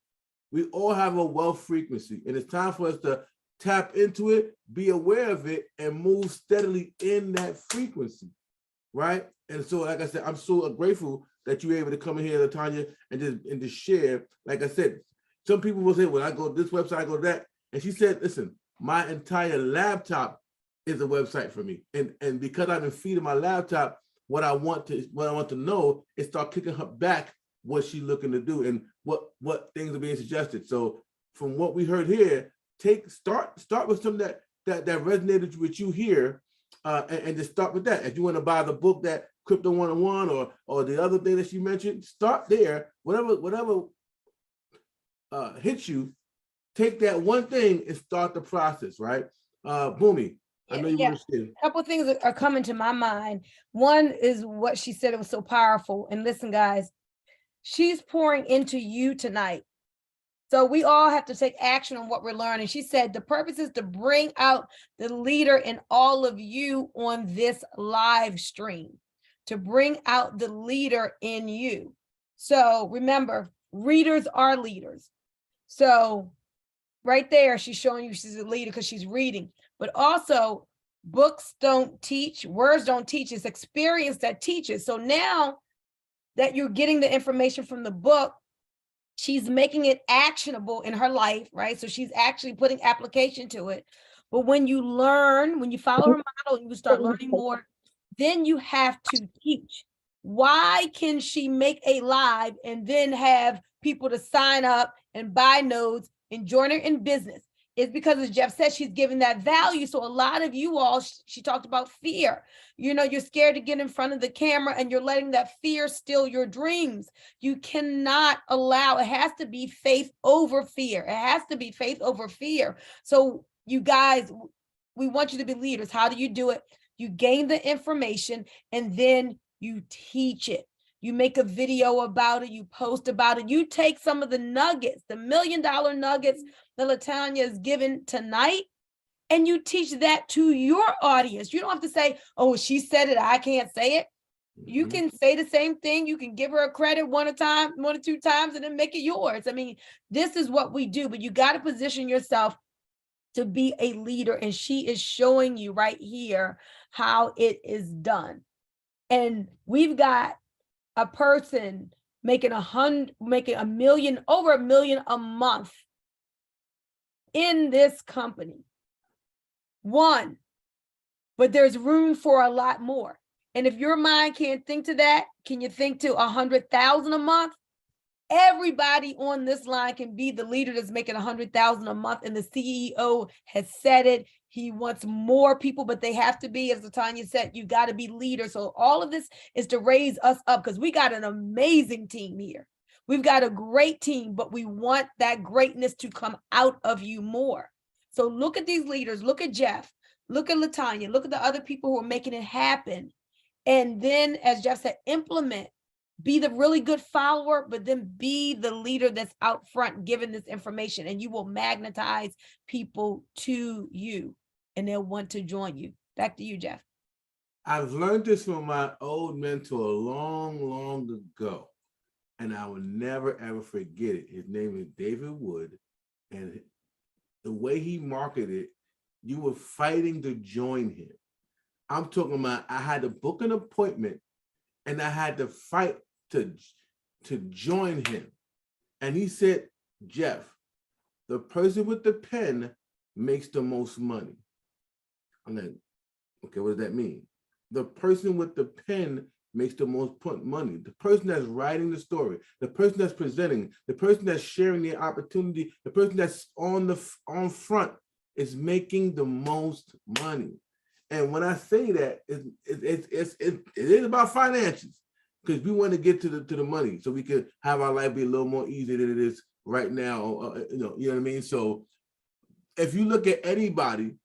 We all have a wealth frequency, and it's time for us to tap into it, be aware of it, and move steadily in that frequency, right? And so, like I said, I'm so grateful that you were able to come in here, LaTanya, and just share. Like I said, some people will say, well, I go to this website, I go to that. And she said, listen, my entire laptop is a website for me. And because I've been feeding my laptop, what I want to know is start kicking her back what she's looking to do and what things are being suggested. So from what we heard here, start with something that resonated with you here, and just start with that. If you want to buy the book, that Crypto 101 or the other thing that she mentioned, start there. Whatever hits you, take that one thing and start the process, right? Boomy, I know you want to say. A couple of things are coming to my mind. One is what she said, it was so powerful. And listen, guys, she's pouring into you tonight. So we all have to take action on what we're learning. She said the purpose is to bring out the leader in all of you on this live stream, to bring out the leader in you. So remember, readers are leaders. So right there, she's showing you she's a leader because she's reading, but also books don't teach, words don't teach, it's experience that teaches. So now that you're getting the information from the book, she's making it actionable in her life, right? So she's actually putting application to it. But when you learn, when you follow her model, you start learning more, then you have to teach. Why can she make a live and then have people to sign up and buy nodes and join her in business? It's because, as Jeff said, she's giving that value. So a lot of you all, she talked about fear. You know, you're scared to get in front of the camera and you're letting that fear steal your dreams. You cannot allow, it has to be faith over fear. It has to be faith over fear. So you guys, we want you to be leaders. How do you do it? You gain the information and then you teach it. You make a video about it, you post about it, you take some of the nuggets, the $1 million nuggets that LaTanya is given tonight, and you teach that to your audience. You don't have to say, oh, she said it, I can't say it. You can say the same thing. You can give her a credit one or two times, and then make it yours. I mean, this is what we do, but you got to position yourself to be a leader. And she is showing you right here how it is done. And we've got a person making over $1 million a month in this company. One, but there's room for a lot more. And if your mind can't think to that, can you think to 100,000 a month? Everybody on this line can be the leader that's making 100,000 a month. And the CEO has said it. He wants more people, but they have to be, as LaTanya said, you got to be leaders. So all of this is to raise us up because we got an amazing team here. We've got a great team, but we want that greatness to come out of you more. So look at these leaders. Look at Jeff. Look at LaTanya. Look at the other people who are making it happen. And then, as Jeff said, implement. Be the really good follower, but then be the leader that's out front giving this information, and you will magnetize people to you and they'll want to join you. Back to you, Jeff. I've learned this from my old mentor long ago, and I will never, ever forget it. His name is David Wood, and the way he marketed, you were fighting to join him. I'm talking about, I had to book an appointment and I had to fight to join him. And he said, Jeff, the person with the pen makes the most money. I'm like, okay, what does that mean? The person with the pen makes the most money. The person that's writing the story, the person that's presenting, the person that's sharing the opportunity, the person that's on front is making the most money. And when I say that, it is about finances, because we want to get to the money so we can have our life be a little more easy than it is right now. You know what I mean? So if you look at anybody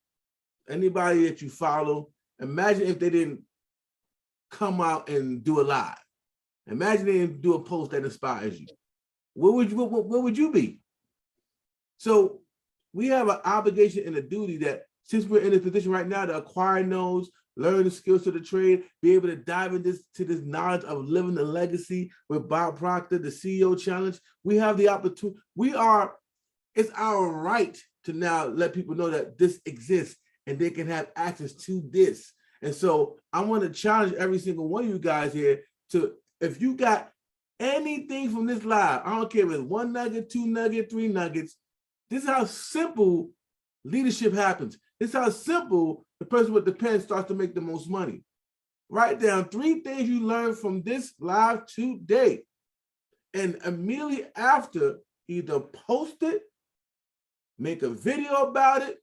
that you follow, imagine if they didn't come out and do a live. Imagine they didn't do a post that inspires you. Where would you be? So we have an obligation and a duty that, since we're in a position right now to acquire nodes, learn the skills of the trade, be able to dive into this knowledge of living the legacy with Bob Proctor, the CEO Challenge, we have the opportunity. It's our right to now let people know that this exists and they can have access to this. And so I want to challenge every single one of you guys here to, if you got anything from this live, I don't care if it's 1 nugget, 2 nuggets, 3 nuggets, this is how simple leadership happens. This is how simple the person with the pen starts to make the most money. Write down 3 things you learned from this live today. And immediately after, either post it, make a video about it,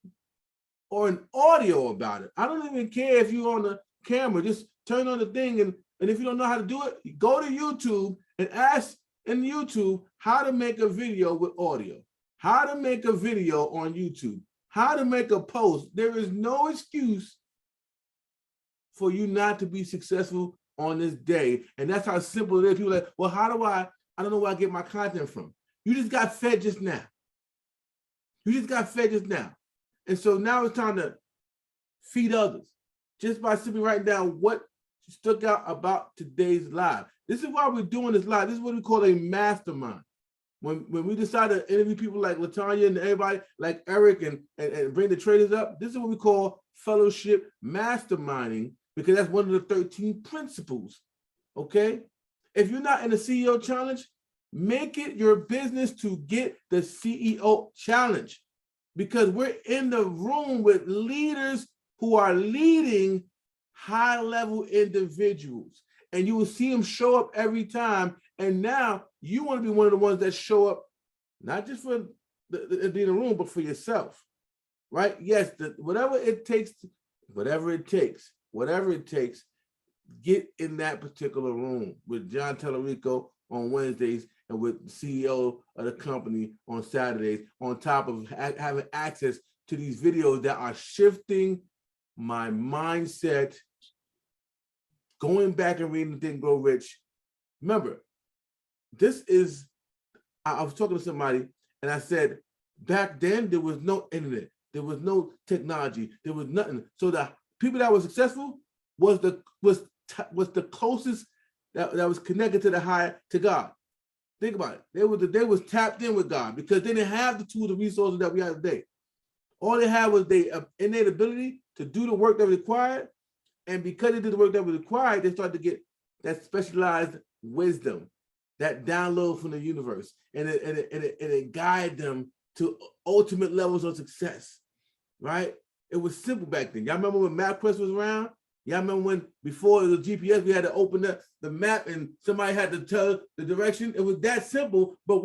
or an audio about it. I don't even care if you're on the camera, just turn on the thing. And if you don't know how to do it, go to YouTube and ask in YouTube how to make a video with audio, how to make a video on YouTube, how to make a post. There is no excuse for you not to be successful on this day. And that's how simple it is. People are like, well, how do I don't know where I get my content from. You just got fed just now. You just got fed just now. And so now it's time to feed others just by simply writing down what stuck out about today's live. This is why we're doing this live. This is what we call a mastermind. When we decide to interview people like Latanya and everybody like Eric and bring the traders up, this is what we call fellowship masterminding, because that's one of the 13 principles, okay? If you're not in the CEO challenge, make it your business to get the CEO challenge, because we're in the room with leaders who are leading high-level individuals, and you will see them show up every time. And now you want to be one of the ones that show up, not just for being in the room, but for yourself, right? Yes, whatever it takes, get in that particular room with John Tellerico on Wednesdays and with the CEO of the company on Saturdays, on top of having access to these videos that are shifting my mindset, going back and reading Think and Grow Rich. Remember, I was talking to somebody and I said, back then there was no internet, there was no technology, there was nothing. So the people that were successful was the closest that was connected to the higher, to God. Think about it. They was tapped in with God because they didn't have the tools and resources that we have today. All they had was their innate ability to do the work that was required. And because they did the work that was required, they started to get that specialized wisdom, that download from the universe, and it guided them to ultimate levels of success, right? It was simple back then. Y'all remember when MapQuest was around? Y'all remember when before the GPS, we had to open the map and somebody had to tell the direction? It was that simple, but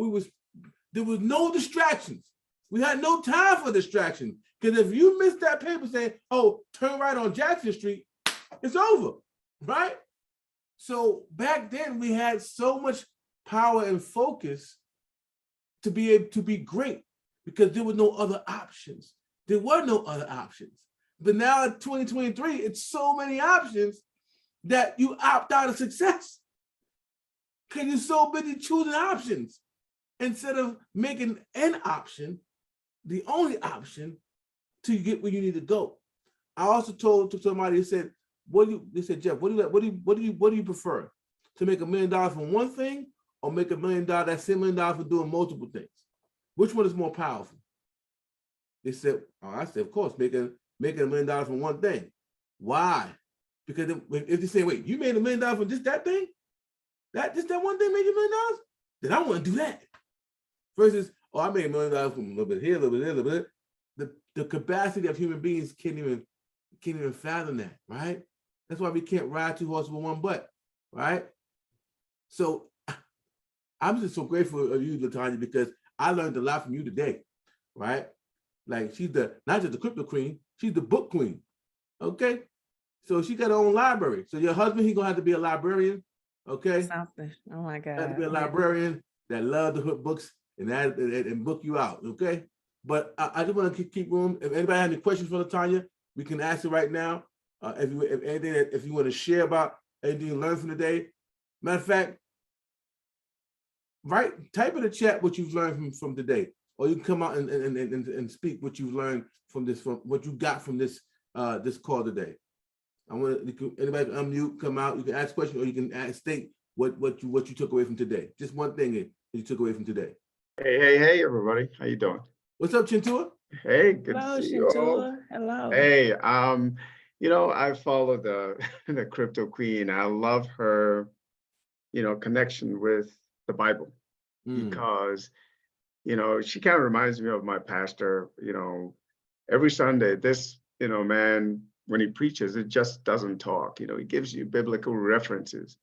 there was no distractions. We had no time for distractions, because if you missed that paper saying, oh, turn right on Jackson Street, it's over, right? So back then we had so much power and focus to be able to be great, because there were no other options. There were no other options. But now in 2023, it's so many options that you opt out of success because you're so busy choosing options instead of making an option the only option to get where you need to go. I also told somebody, they said, they said, Jeff, what do you prefer? To make $1 million from one thing, or make $1 million, that same $1 million for doing multiple things? Which one is more powerful? They said, I said, of course, making $1 million from one thing. Why? Because if they say, wait, you made $1 million from just that thing? Just that one thing made you $1 million? Then I want to do that. Versus, oh, I made $1 million from a little bit here, a little bit there, a little bit there. The capacity of human beings can't even fathom that, right? That's why we can't ride two horses with one butt, right? So I'm just so grateful of you, Latanya, because I learned a lot from you today, right? Like, she's not just the crypto queen, she's the book queen, okay? So she got her own library. So your husband, he's gonna have to be a librarian, okay? Something. Oh my God. Have to be a librarian that loves to put books and book you out, okay? But I just want to keep room. If anybody has any questions for Latanya, we can ask it right now. If you want to share about anything you learned from the day. Matter of fact, type in the chat what you've learned from today, or you can come out and speak what you've learned from what you got from this this call today. Anybody can unmute, come out. You can ask questions, or you can state what you took away from today. Just one thing that you took away from today. Hey, everybody. How you doing? What's up, Chintua? Hey, good Hello, to see you all. Shintua. Hello. Hey, I follow the crypto queen. I love her, connection with the Bible, because, she kind of reminds me of my pastor. Every Sunday, this, man, when he preaches, it just doesn't talk. He gives you biblical references.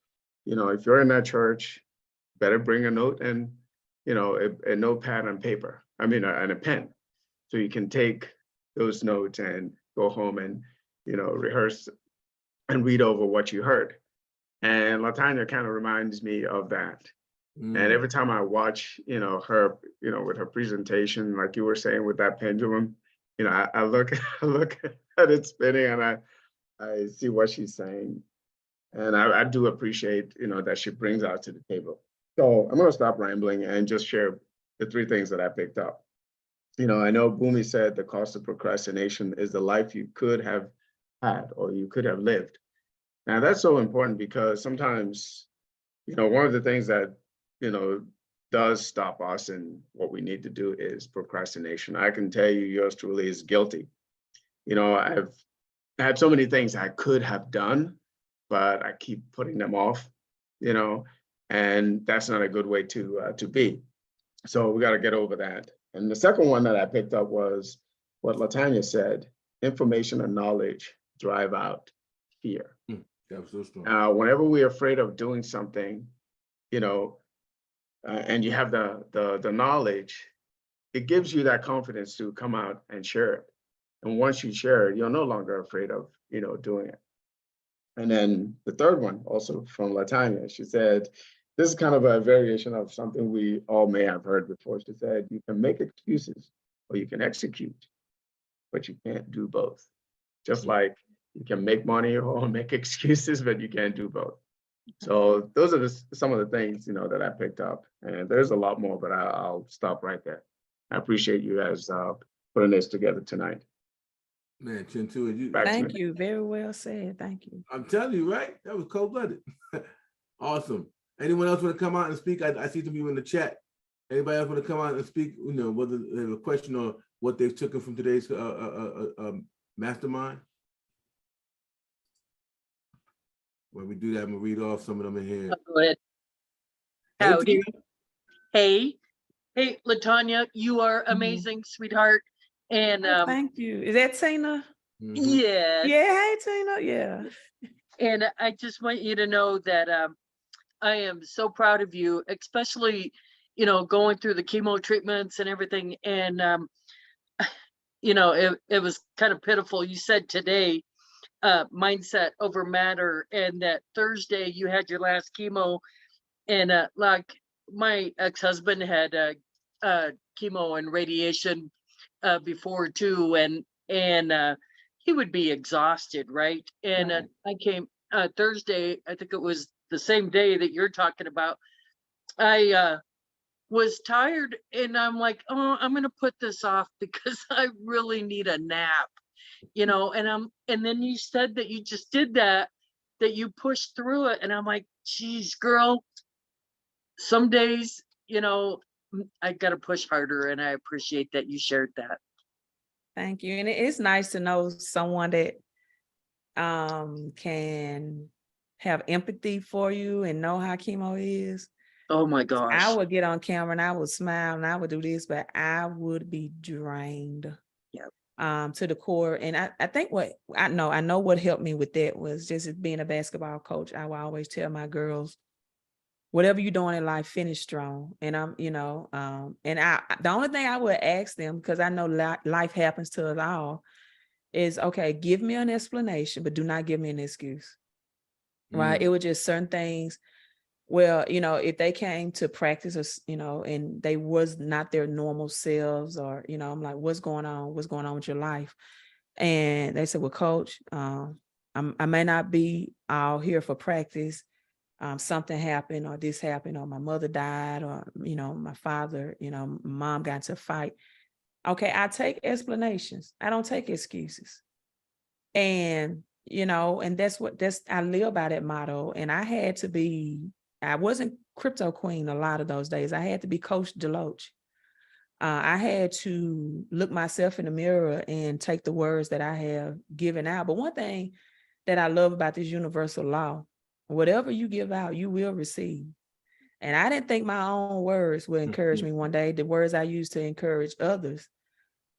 If you're in that church, better bring a note and, a notepad and paper. And a pen, so you can take those notes and go home and, rehearse and read over what you heard. And Latanya kind of reminds me of that. And every time I watch, her, with her presentation, like you were saying with that pendulum, I look at it spinning, and I see what she's saying. And I do appreciate, that she brings out to the table. So I'm going to stop rambling and just share, the three things that I picked up. You know, I know Bumi said the cost of procrastination is the life you could have had or you could have lived. Now that's so important because sometimes, you know, one of the things that, you know, does stop us in what we need to do is procrastination. I can tell you, yours truly is guilty. You know, I've had so many things I could have done, but I keep putting them off, you know, and that's not a good way to be. So we got to get over that. And the second one that I picked up was what LaTanya said: information and knowledge drive out fear. That was so strong. Whenever we're afraid of doing something, you know, and you have the knowledge, it gives you that confidence to come out and share it. And once you share it, you're no longer afraid of, you know, doing it. And then the third one, also from LaTanya, she said, this is kind of a variation of something we all may have heard before. She said, you can make excuses or you can execute, but you can't do both. Just like you can make money or make excuses, but you can't do both. So those are some of the things, you know, that I picked up. And there's a lot more, but I'll stop right there. I appreciate you guys putting this together tonight. Man, Chintu, you, Thank you. Very well said. Thank you. I'm telling you, right? That was cold-blooded. Awesome. Anyone else want to come out and speak? I see some people in the chat. Anybody else want to come out and speak? You know, whether they have a question or what they've taken from today's mastermind? When we do that, I'm gonna read off some of them in here. Go ahead. Hey, Howdy. Tina. Hey, LaTanya, you are amazing, sweetheart. And Oh, thank you. Is that Tina? Mhm. yeah, Yeah, hey Tina. Yeah. and I just want you to know that I am so proud of you, especially, you know, going through the chemo treatments and everything. And you know, it was kind of pitiful. You said today, mindset over matter, and that Thursday you had your last chemo, and like my ex-husband had chemo and radiation before too, and he would be exhausted, right? And Right. I came Thursday, I think it was the same day that you're talking about. I was tired, and I'm like, oh, I'm gonna put this off because I really need a nap, you know. And then you said that you just did that you pushed through it, and I'm like, geez, girl, some days, you know, I gotta push harder, and I appreciate that you shared that. Thank you. And it's nice to know someone that can have empathy for you and know how chemo is. Oh my I gosh. would get on camera and I would smile and I would do this, but I would be drained. Yep. To the core. And I think what I know what helped me with that was just being a basketball coach. I will always tell my girls, whatever you're doing in life, finish strong. And I'm, you know, and the only thing I would ask them, because I know life happens to us all, is okay, give me an explanation, but do not give me an excuse. Right. It was just certain things. Well, you know, if they came to practice, or, you know, and they was not their normal selves, or, you know, I'm like, what's going on? What's going on with your life? And they said, well, coach, I may not be all here for practice. Something happened, or this happened, or my mother died, or, you know, my father, you know, mom got into a fight. Okay, I take explanations. I don't take excuses. And, you know, and I live by that motto. And I wasn't crypto queen a lot of those days. I had to be Coach Deloach. I had to look myself in the mirror and take the words that I have given out. But one thing that I love about this universal law, whatever you give out, you will receive. And I didn't think my own words would encourage me one day, the words I used to encourage others.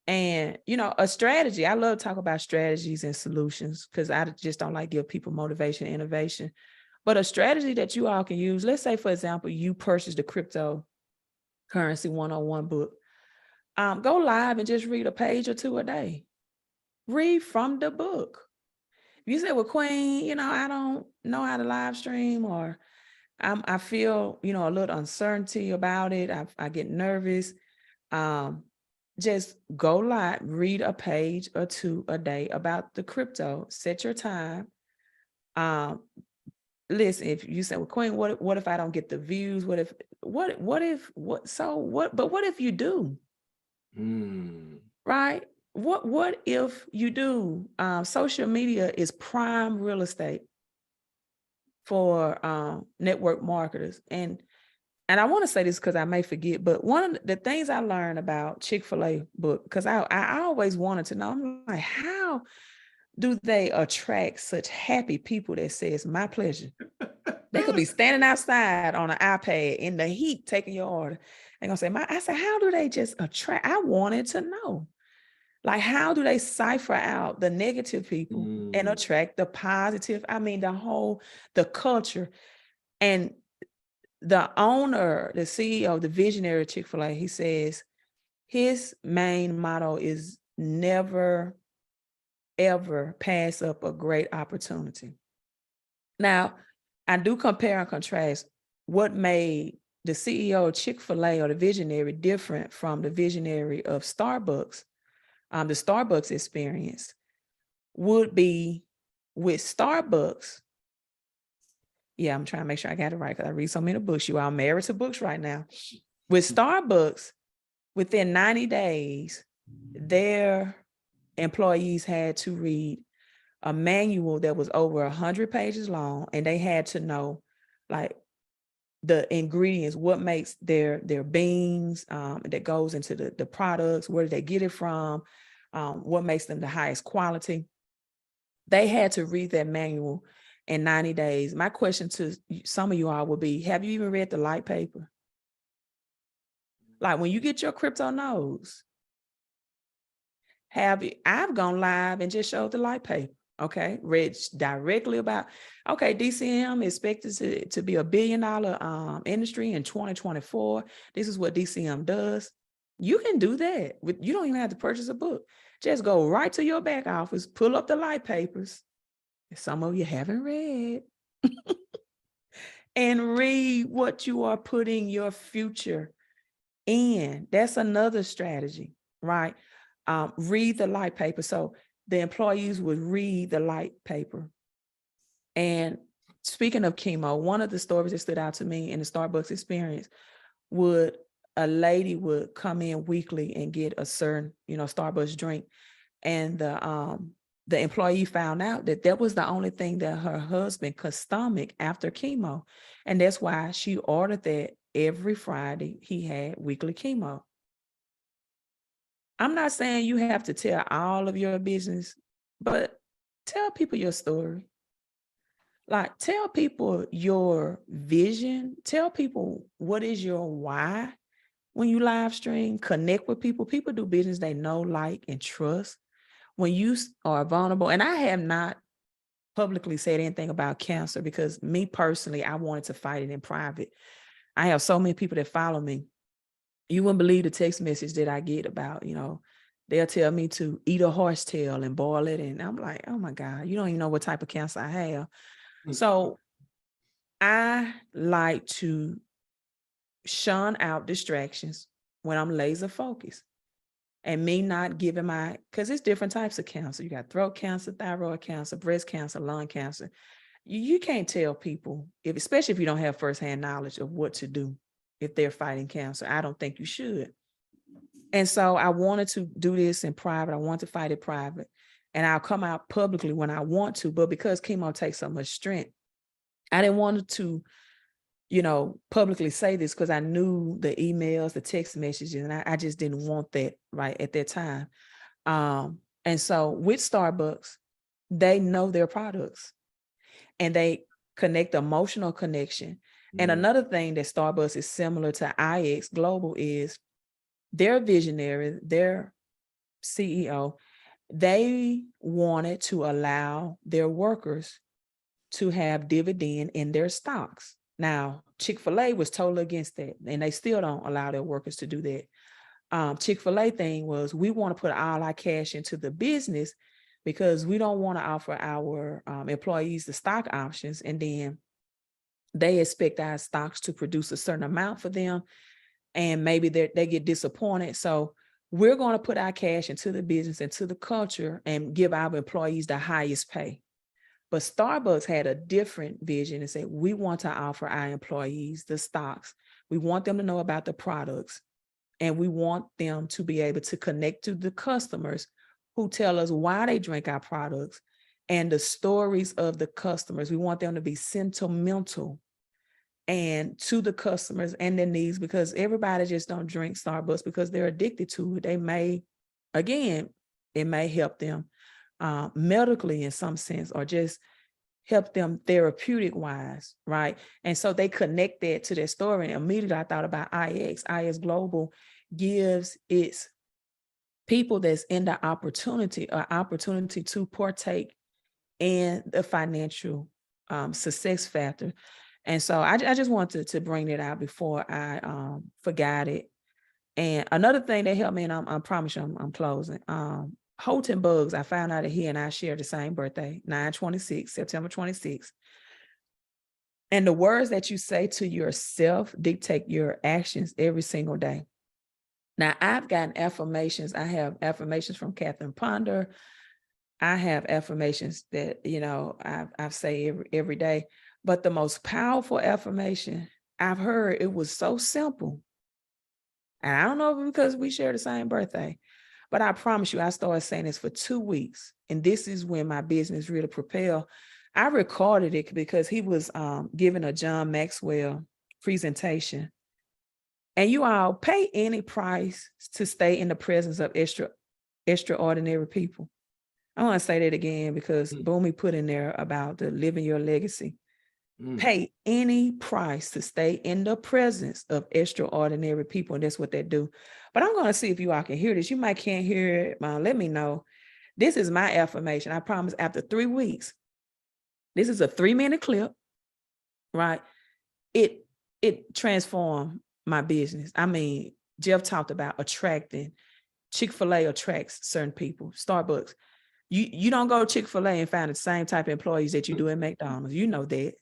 And, you know, a strategy, I love to talk about strategies and solutions because I just don't like give people motivation, innovation. But a strategy that you all can use, let's say, for example, you purchased the Cryptocurrency 101 book. Go live and just read a page or two a day. Read from the book. If you say, well, Queen, you know, I don't know how to live stream, or I feel, you know, a little uncertainty about it. I get nervous. Just go live, read a page or two a day about the crypto. Set your time. listen, if you say, well, Queen, what if I don't get the views? What if you do? Right? What if you do? Social media is prime real estate for network marketers. And I want to say this because I may forget, but one of the things I learned about Chick-fil-A book, because I always wanted to know, I'm like, how do they attract such happy people that says, my pleasure? They could be standing outside on an iPad in the heat taking your order. They're gonna say, I said, how do they just attract? I wanted to know. Like, how do they cipher out the negative people and attract the positive? I mean, the culture. And the owner, the CEO, the visionary of Chick-fil-A, he says his main motto is never, ever pass up a great opportunity. Now, I do compare and contrast what made the CEO of Chick-fil-A or the visionary different from the visionary of Starbucks. The Starbucks experience would be with Starbucks. Yeah, I'm trying to make sure I got it right because I read so many books. You are married to books right now. With Starbucks, within 90 days, their employees had to read a manual that was over 100 pages long, and they had to know like the ingredients, what makes their beans that goes into the products, where do they get it from, what makes them the highest quality. They had to read that manual in 90 days. My question to some of you all would be, have you even read the light paper? Like when you get your crypto nose, I've gone live and just showed the light paper. Okay, read directly about, okay, DCM is expected to be $1 billion industry in 2024. This is what DCM does. You can do that. You don't even have to purchase a book. Just go right to your back office, pull up the light papers. Some of you haven't read. And read what you are putting your future in. That's another strategy, right? Read the light paper. So the employees would read the light paper. And speaking of chemo, one of the stories that stood out to me in the Starbucks experience a lady would come in weekly and get a certain, Starbucks drink. And the employee found out that was the only thing that her husband could stomach after chemo. And that's why she ordered that every Friday he had weekly chemo. I'm not saying you have to tell all of your business, but tell people your story. Like, tell people your vision. Tell people what is your why when you live stream. Connect with people. People do business they know, like, and trust. When you are vulnerable, and I have not publicly said anything about cancer because me personally, I wanted to fight it in private. I have so many people that follow me. You wouldn't believe the text message that I get about, they'll tell me to eat a horsetail and boil it. And I'm like, oh my God, you don't even know what type of cancer I have. So I like to shun out distractions when I'm laser focused. And me not giving because it's different types of cancer. You got throat cancer, thyroid cancer, breast cancer, lung cancer. You can't tell people, especially if you don't have firsthand knowledge of what to do if they're fighting cancer. I don't think you should. And so I wanted to do this in private. I want to fight it private. And I'll come out publicly when I want to. But because chemo takes so much strength, I didn't want to, publicly say this because I knew the emails, the text messages, and I just didn't want that right at that time. And so with Starbucks, they know their products and they connect emotional connection. And another thing that Starbucks is similar to IX Global is their visionary, their CEO, they wanted to allow their workers to have dividend in their stocks. Now, Chick-fil-A was totally against that, and they still don't allow their workers to do that. Chick-fil-A thing was, we want to put all our cash into the business because we don't want to offer our employees the stock options, and then they expect our stocks to produce a certain amount for them, and maybe they get disappointed. So we're going to put our cash into the business, into the culture, and give our employees the highest pay. But Starbucks had a different vision and said, we want to offer our employees the stocks. We want them to know about the products. And we want them to be able to connect to the customers who tell us why they drink our products and the stories of the customers. We want them to be sentimental and to the customers and their needs, because everybody just don't drink Starbucks because they're addicted to it. They may, again, it may help them medically in some sense, or just help them therapeutic wise, right? And so they connect that to their story. And immediately I thought about IX. IX Global gives its people that's in the opportunity to partake in the financial success factor. And so I just wanted to bring that out before I forgot it. And another thing that helped me, and I promise you I'm closing, Holton Bugs, I found out that he and I share the same birthday, 9/26, September 26. And the words that you say to yourself dictate your actions every single day. Now, I've gotten affirmations. I have affirmations from Catherine Ponder. I have affirmations that, I say every day. But the most powerful affirmation I've heard, it was so simple. And I don't know if it's because we share the same birthday, but I promise you, I started saying this for 2 weeks. And this is when my business really propelled. I recorded it because he was giving a John Maxwell presentation. And you all pay any price to stay in the presence of extraordinary people. I want to say that again because Boomy put in there about the living your legacy. Pay any price to stay in the presence of extraordinary people. And that's what they do. But I'm going to see if you all can hear this. You might can't hear it. Let me know. This is my affirmation. I promise after 3 weeks, this is a 3-minute clip, right? It transformed my business. I mean, Jeff talked about attracting. Chick-fil-A attracts certain people. Starbucks. You don't go to Chick-fil-A and find the same type of employees that you do at McDonald's. You know that.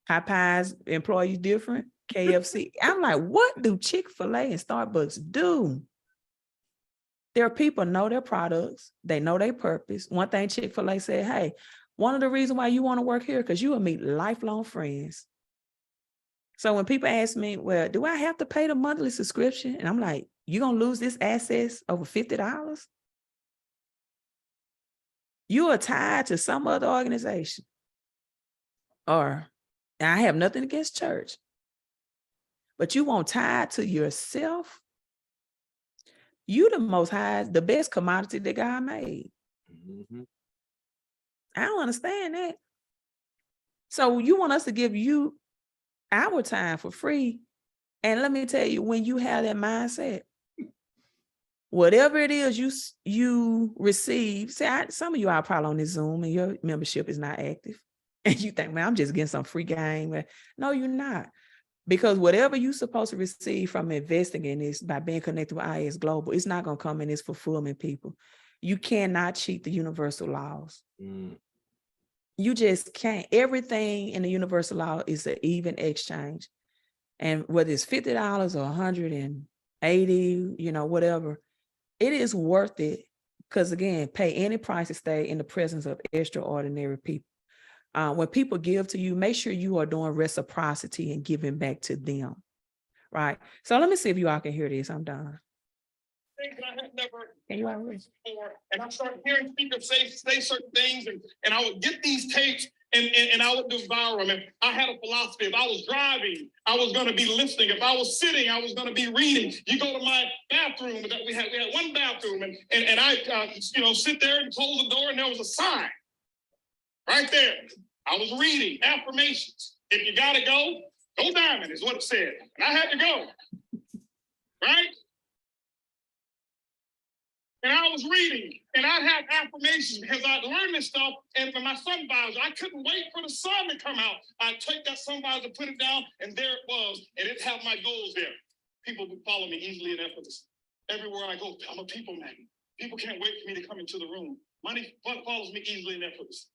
Popeyes employees different. KFC. I'm like, what do Chick-fil-A and Starbucks do? Their people know their products. They know their purpose. One thing Chick-fil-A said, hey, one of the reasons why you want to work here, because you will meet lifelong friends. So when people ask me, well, do I have to pay the monthly subscription? And I'm like, you're going to lose this access over $50? You are tied to some other organization. Or I have nothing against church, but you won't tie it to yourself. You the best commodity that God made. I don't understand that. So you want us to give you our time for free. And let me tell you, when you have that mindset, whatever it is you receive, some of you are probably on this Zoom and your membership is not active. And you think, man, I'm just getting some free game. No, you're not. Because whatever you're supposed to receive from investing in this by being connected with IX Global, it's not going to come in this fulfillment, people. You cannot cheat the universal laws. You just can't. Everything in the universal law is an even exchange. And whether it's $50 or $180, whatever, it is worth it. Because again, pay any price to stay in the presence of extraordinary people. When people give to you, make sure you are doing reciprocity and giving back to them, right? So let me see if you all can hear this. I'm done. Things that I had never Can you all hear this? before, and I started hearing speakers say certain things, and I would get these tapes and I would devour them. And I had a philosophy: if I was driving, I was going to be listening. If I was sitting, I was going to be reading. You go to my bathroom that we had one bathroom, and I sit there and close the door, and there was a sign right there. I was reading affirmations. If you gotta go diamond is what it said. And I had to go. Right? And I was reading, and I'd have affirmations because I'd learned this stuff. And for my sun visor, I couldn't wait for the sun to come out. I'd take that sun visor, put it down, and there it was. And it'd have my goals there. People would follow me easily and effortlessly. Everywhere I go, I'm a people magnet. People can't wait for me to come into the room. Money follows me easily and effortlessly.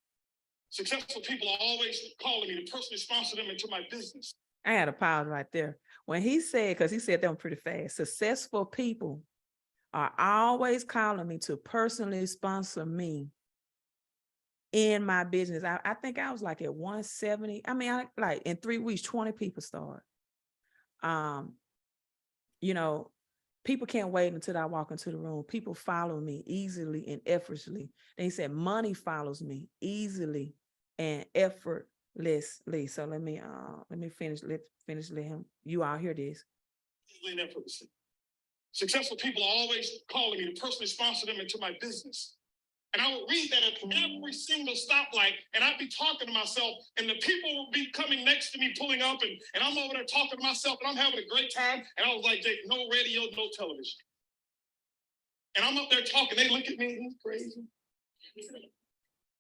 Successful people are always calling me to personally sponsor them into my business. I had a pause right there. When he said, because he said them pretty fast, successful people are always calling me to personally sponsor me in my business. I think I was like at 170. I mean, I like in 3 weeks, 20 people started. You know, people can't wait until I walk into the room. People follow me easily and effortlessly. They said money follows me easily and effortlessly. So let me finish. Let him. You all hear this. Easily and effortlessly. Successful people are always calling me to personally sponsor them into my business. And I would read that at every single stoplight, and I'd be talking to myself, and the people would be coming next to me, pulling up, and I'm over there talking to myself, and I'm having a great time. And I was like, Jake, no radio, no television. And I'm up there talking. They look at me, he's crazy.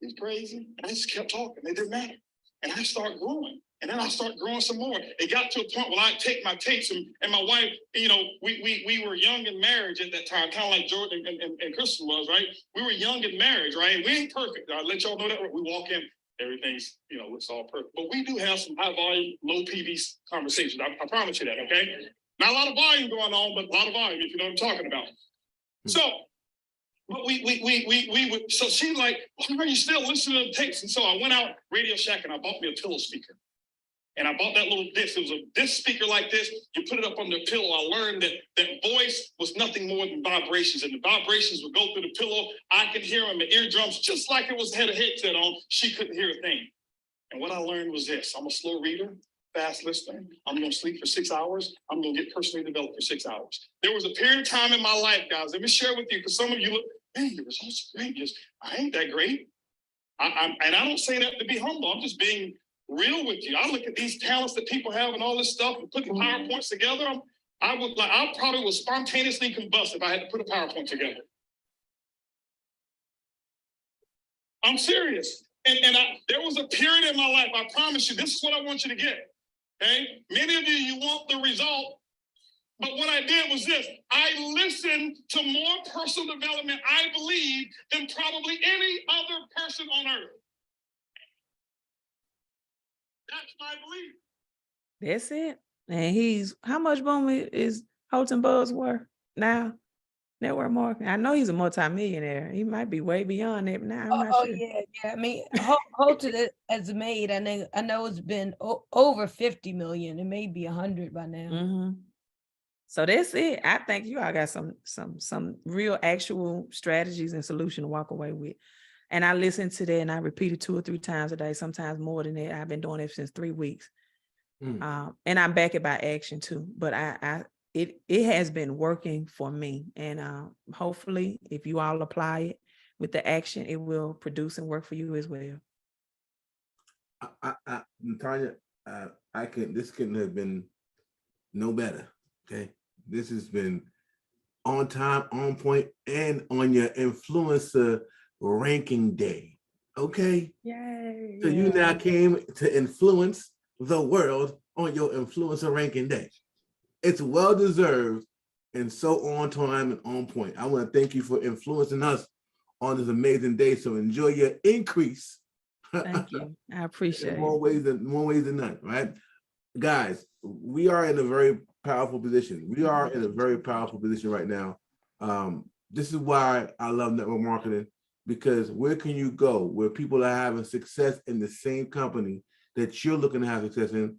He's crazy. And I just kept talking. It didn't matter. And I start growing. And then I start growing some more. It got to a point where I take my tapes and my wife, you know, we were young in marriage at that time, kind of like Jordan and Kristen was, right? We were young in marriage, right? We ain't perfect. I'll let y'all know that. We walk in, everything's, you know, it's all perfect. But we do have some high volume, low PV conversations. I promise you that, okay? Not a lot of volume going on, but a lot of volume, if you know what I'm talking about. So, but we would, so she's like, why are you still listening to the tapes? And so I went out Radio Shack and I bought me a pillow speaker. And I bought that little disc. It was a disc speaker like this. You put it up on the pillow. I learned that voice was nothing more than vibrations. And the vibrations would go through the pillow. I could hear them, the eardrums, just like it was had a headset on. She couldn't hear a thing. And what I learned was this. I'm a slow reader, fast listener. I'm going to sleep for 6 hours. I'm going to get personally developed for 6 hours. There was a period of time in my life, guys. Let me share with you, because some of you look, man, your results are great. Just, I ain't that great. And I don't say that to be humble. I'm just being real with you. I look at these talents that people have and all this stuff and putting PowerPoints together. I probably would spontaneously combust if I had to put a PowerPoint together. I'm serious. And there was a period in my life, I promise you, this is what I want you to get. Okay? Many of you want the result. But what I did was this. I listened to more personal development, I believe, than probably any other person on earth. That's my belief. That's it. And how much boom is Holton Buzz worth now? Network marketing. I know he's a multimillionaire. He might be way beyond that now. I'm not sure. Yeah. I mean, Holton has made, I know it's been over 50 million. It may be 100 by now. Mm-hmm. So that's it. I think you all got some real actual strategies and solution to walk away with. And I listened to that and I repeated 2 or 3 times a day, sometimes more than that. I've been doing it since 3 weeks. And I'm back it by action too. But it has been working for me. And hopefully if you all apply it with the action, it will produce and work for you as well. Tanya, this couldn't have been no better. Okay. This has been on time, on point, and on your influencer ranking day. Okay. Yay. So you now came to influence the world on your influencer ranking day. It's well deserved and so on time and on point. I want to thank you for influencing us on this amazing day. So enjoy your increase. Thank you. I appreciate it. More ways than none, right? Guys, we are in a very powerful position. We are in a very powerful position right now. This is why I love network marketing, because where can you go where people are having success in the same company that you're looking to have success in,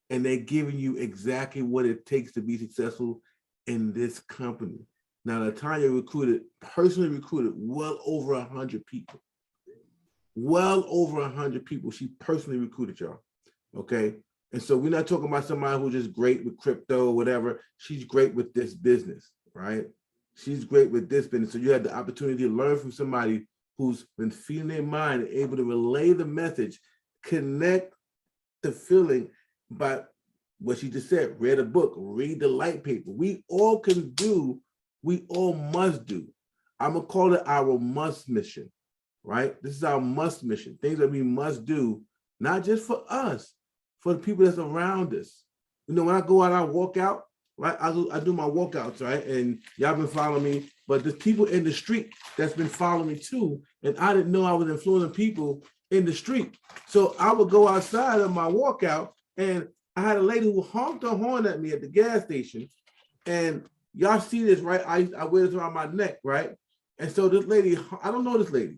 and they're giving you exactly what it takes to be successful in this company. Now, Latanya personally recruited well over 100 people. Well over 100 people she personally recruited, y'all. Okay. And so we're not talking about somebody who's just great with crypto or whatever. She's great with this business, right? She's great with this business. So you had the opportunity to learn from somebody who's been feeding their mind and able to relay the message, connect the feeling by what she just said, read a book, read the light paper. We all can do, we all must do. I'm gonna call it our must mission, right? This is our must mission, things that we must do, not just for us, for the people that's around us. You know, when I go out, I walk out, right? I do my walkouts, right? And y'all been following me, but there's people in the street that's been following me too. And I didn't know I was influencing people in the street. So I would go outside of my walkout, and I had a lady who honked her horn at me at the gas station. And y'all see this, right? I wear this around my neck, right? And so this lady, I don't know this lady.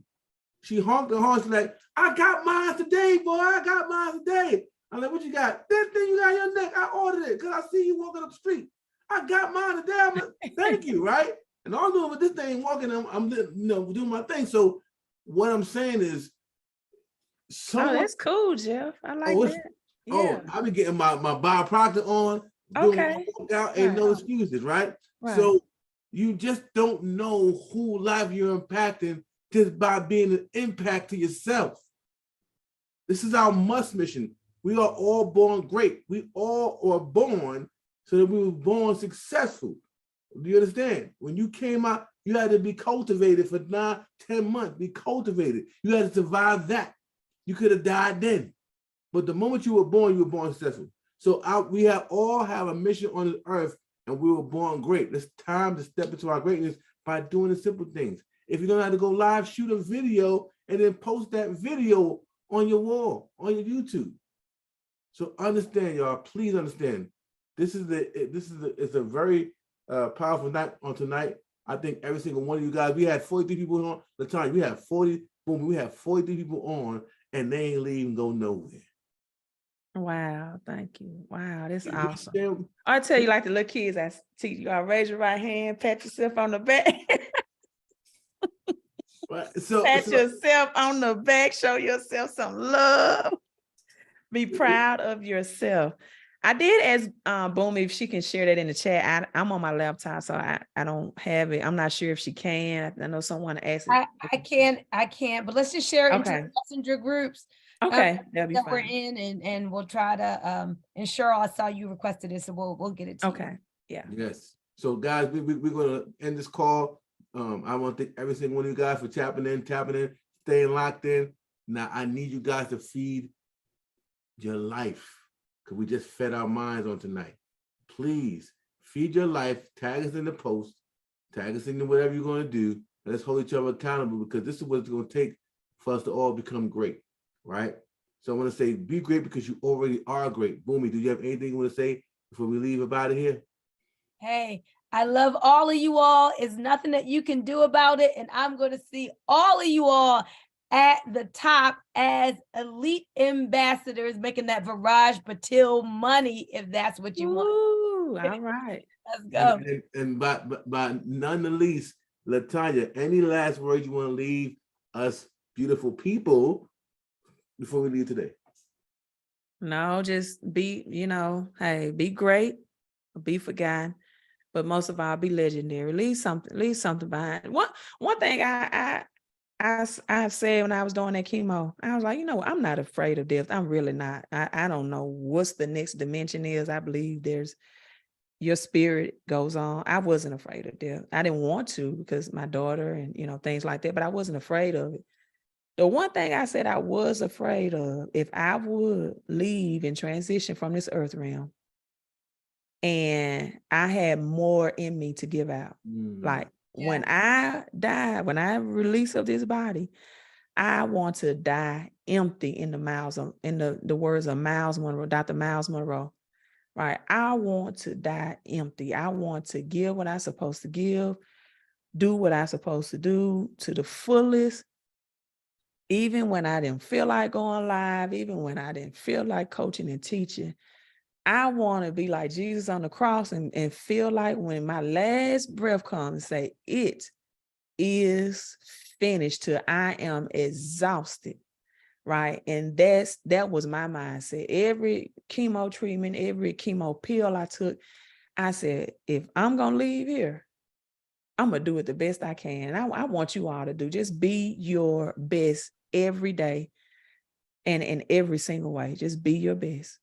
She honked the horn. She's like, I got mine today, boy. I got mine today. I'm like, what you got? That thing you got on your neck. I ordered it because I see you walking up the street. I got mine today. I'm like, thank you, right? And all I'm doing with this thing, walking, I'm doing my thing. So what I'm saying is, Oh, that's cool, Jeff. I like Oh, that. Yeah. I be getting my Bob Proctor on, doing my Okay. workout, ain't no excuses, right? Right. So you just don't know who life you're impacting just by being an impact to yourself. This is our must mission. We are all born great. We all are born so that we were born successful. Do you understand? When you came out, you had to be cultivated for 9, 10 months, be cultivated. You had to survive that. You could have died then. But the moment you were born successful. So we all have a mission on this earth, and we were born great. It's time to step into our greatness by doing the simple things. If you don't have to go live, shoot a video and then post that video on your wall, on your YouTube. So understand, y'all. Please understand. It's a very powerful night on tonight. I think every single one of you guys. We had 43 people on the time. We had 43 people on, and they ain't leaving go nowhere. Wow, thank you. Wow, that's awesome. I tell you, like the little kids, I teach you, I raise your right hand, pat yourself on the back. Right. Pat yourself on the back, show yourself some love. Be proud of yourself. I did ask Boom if she can share that in the chat. I'm on my laptop, so I don't have it. I'm not sure if she can. I know someone asked it. I can't, but let's just share it into the messenger groups. Okay, that'll be that fine. we're in, and we'll try to and Cheryl, I saw you requested it, so we'll get it to you. Okay. Yeah. Yes. So guys, we're gonna end this call. I want to thank every single one of you guys for tapping in, staying locked in. Now I need you guys to feed your life, because we just fed our minds on tonight. Please feed your life. Tag us in the post. Tag us in whatever you're going to do. Let's hold each other accountable, because this is what it's going to take for us to all become great, right? So I want to say, be great because you already are great. Boomy, do you have anything you want to say before we leave about it here? Hey, I love all of you all. It's nothing that you can do about it. And I'm going to see all of you all at the top as elite ambassadors, making that Viraj Patil money, if that's what you want. Ooh, all right. Let's go. And by none the least, Latanya, any last words you want to leave us beautiful people before we leave today? No, just be, hey, be great, be forgotten, but most of all, be legendary. Leave something behind. One thing I said when I was doing that chemo, I was like, I'm not afraid of death. I'm really not. I don't know what's the next dimension is. I believe your spirit goes on. I wasn't afraid of death. I didn't want to, because my daughter and, things like that, but I wasn't afraid of it. The one thing I said I was afraid of, if I would leave and transition from this earth realm and I had more in me to give out, like, when I die, when I release of this body, I want to die empty in the words of Miles Monroe, Dr. Miles Monroe, right? I want to die empty. I want to give what I'm supposed to give, do what I'm supposed to do to the fullest, even when I didn't feel like going live, even when I didn't feel like coaching and teaching. I want to be like Jesus on the cross and feel like when my last breath comes and say, it is finished, till I am exhausted, right? And that was my mindset. Every chemo treatment, every chemo pill I took, I said, if I'm going to leave here, I'm going to do it the best I can. And I want you all to just be your best every day and in every single way. Just be your best.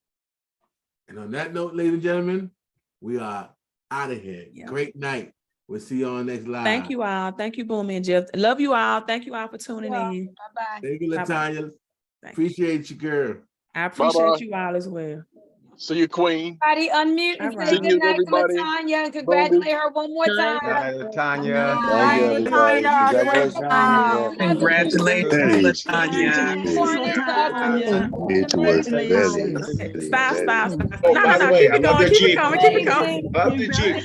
And on that note, ladies and gentlemen, we are out of here. Yeah. Great night. We'll see you on next live. Thank you all. Thank you, Boom and Jeff. Love you all. Thank you all for tuning in. Bye-bye. Thank you, Latanya. Thank Appreciate you, girl. I appreciate you all as well. See you, Queen. Everybody unmute and All say right. good night to Everybody. Latanya and congratulate her one more Night. time. Tanya. Thank you, everybody. Congratulations. Wow. Congratulations, Very, Latanya. it was very, Stop, very. stop, stop. Oh, No, by no, the no, way, keep I it love going, your keep it Jeep. coming, keep it coming. Amazing. Love the Jeep.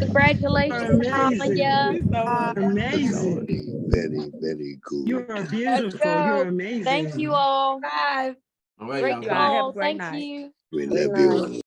Congratulations, Tanya. Very, very, very cool. You are Let's beautiful. go. You're amazing. Thank you all. Bye. All right, Great y'all. Y'all have a call. great Thank night. you. We love you.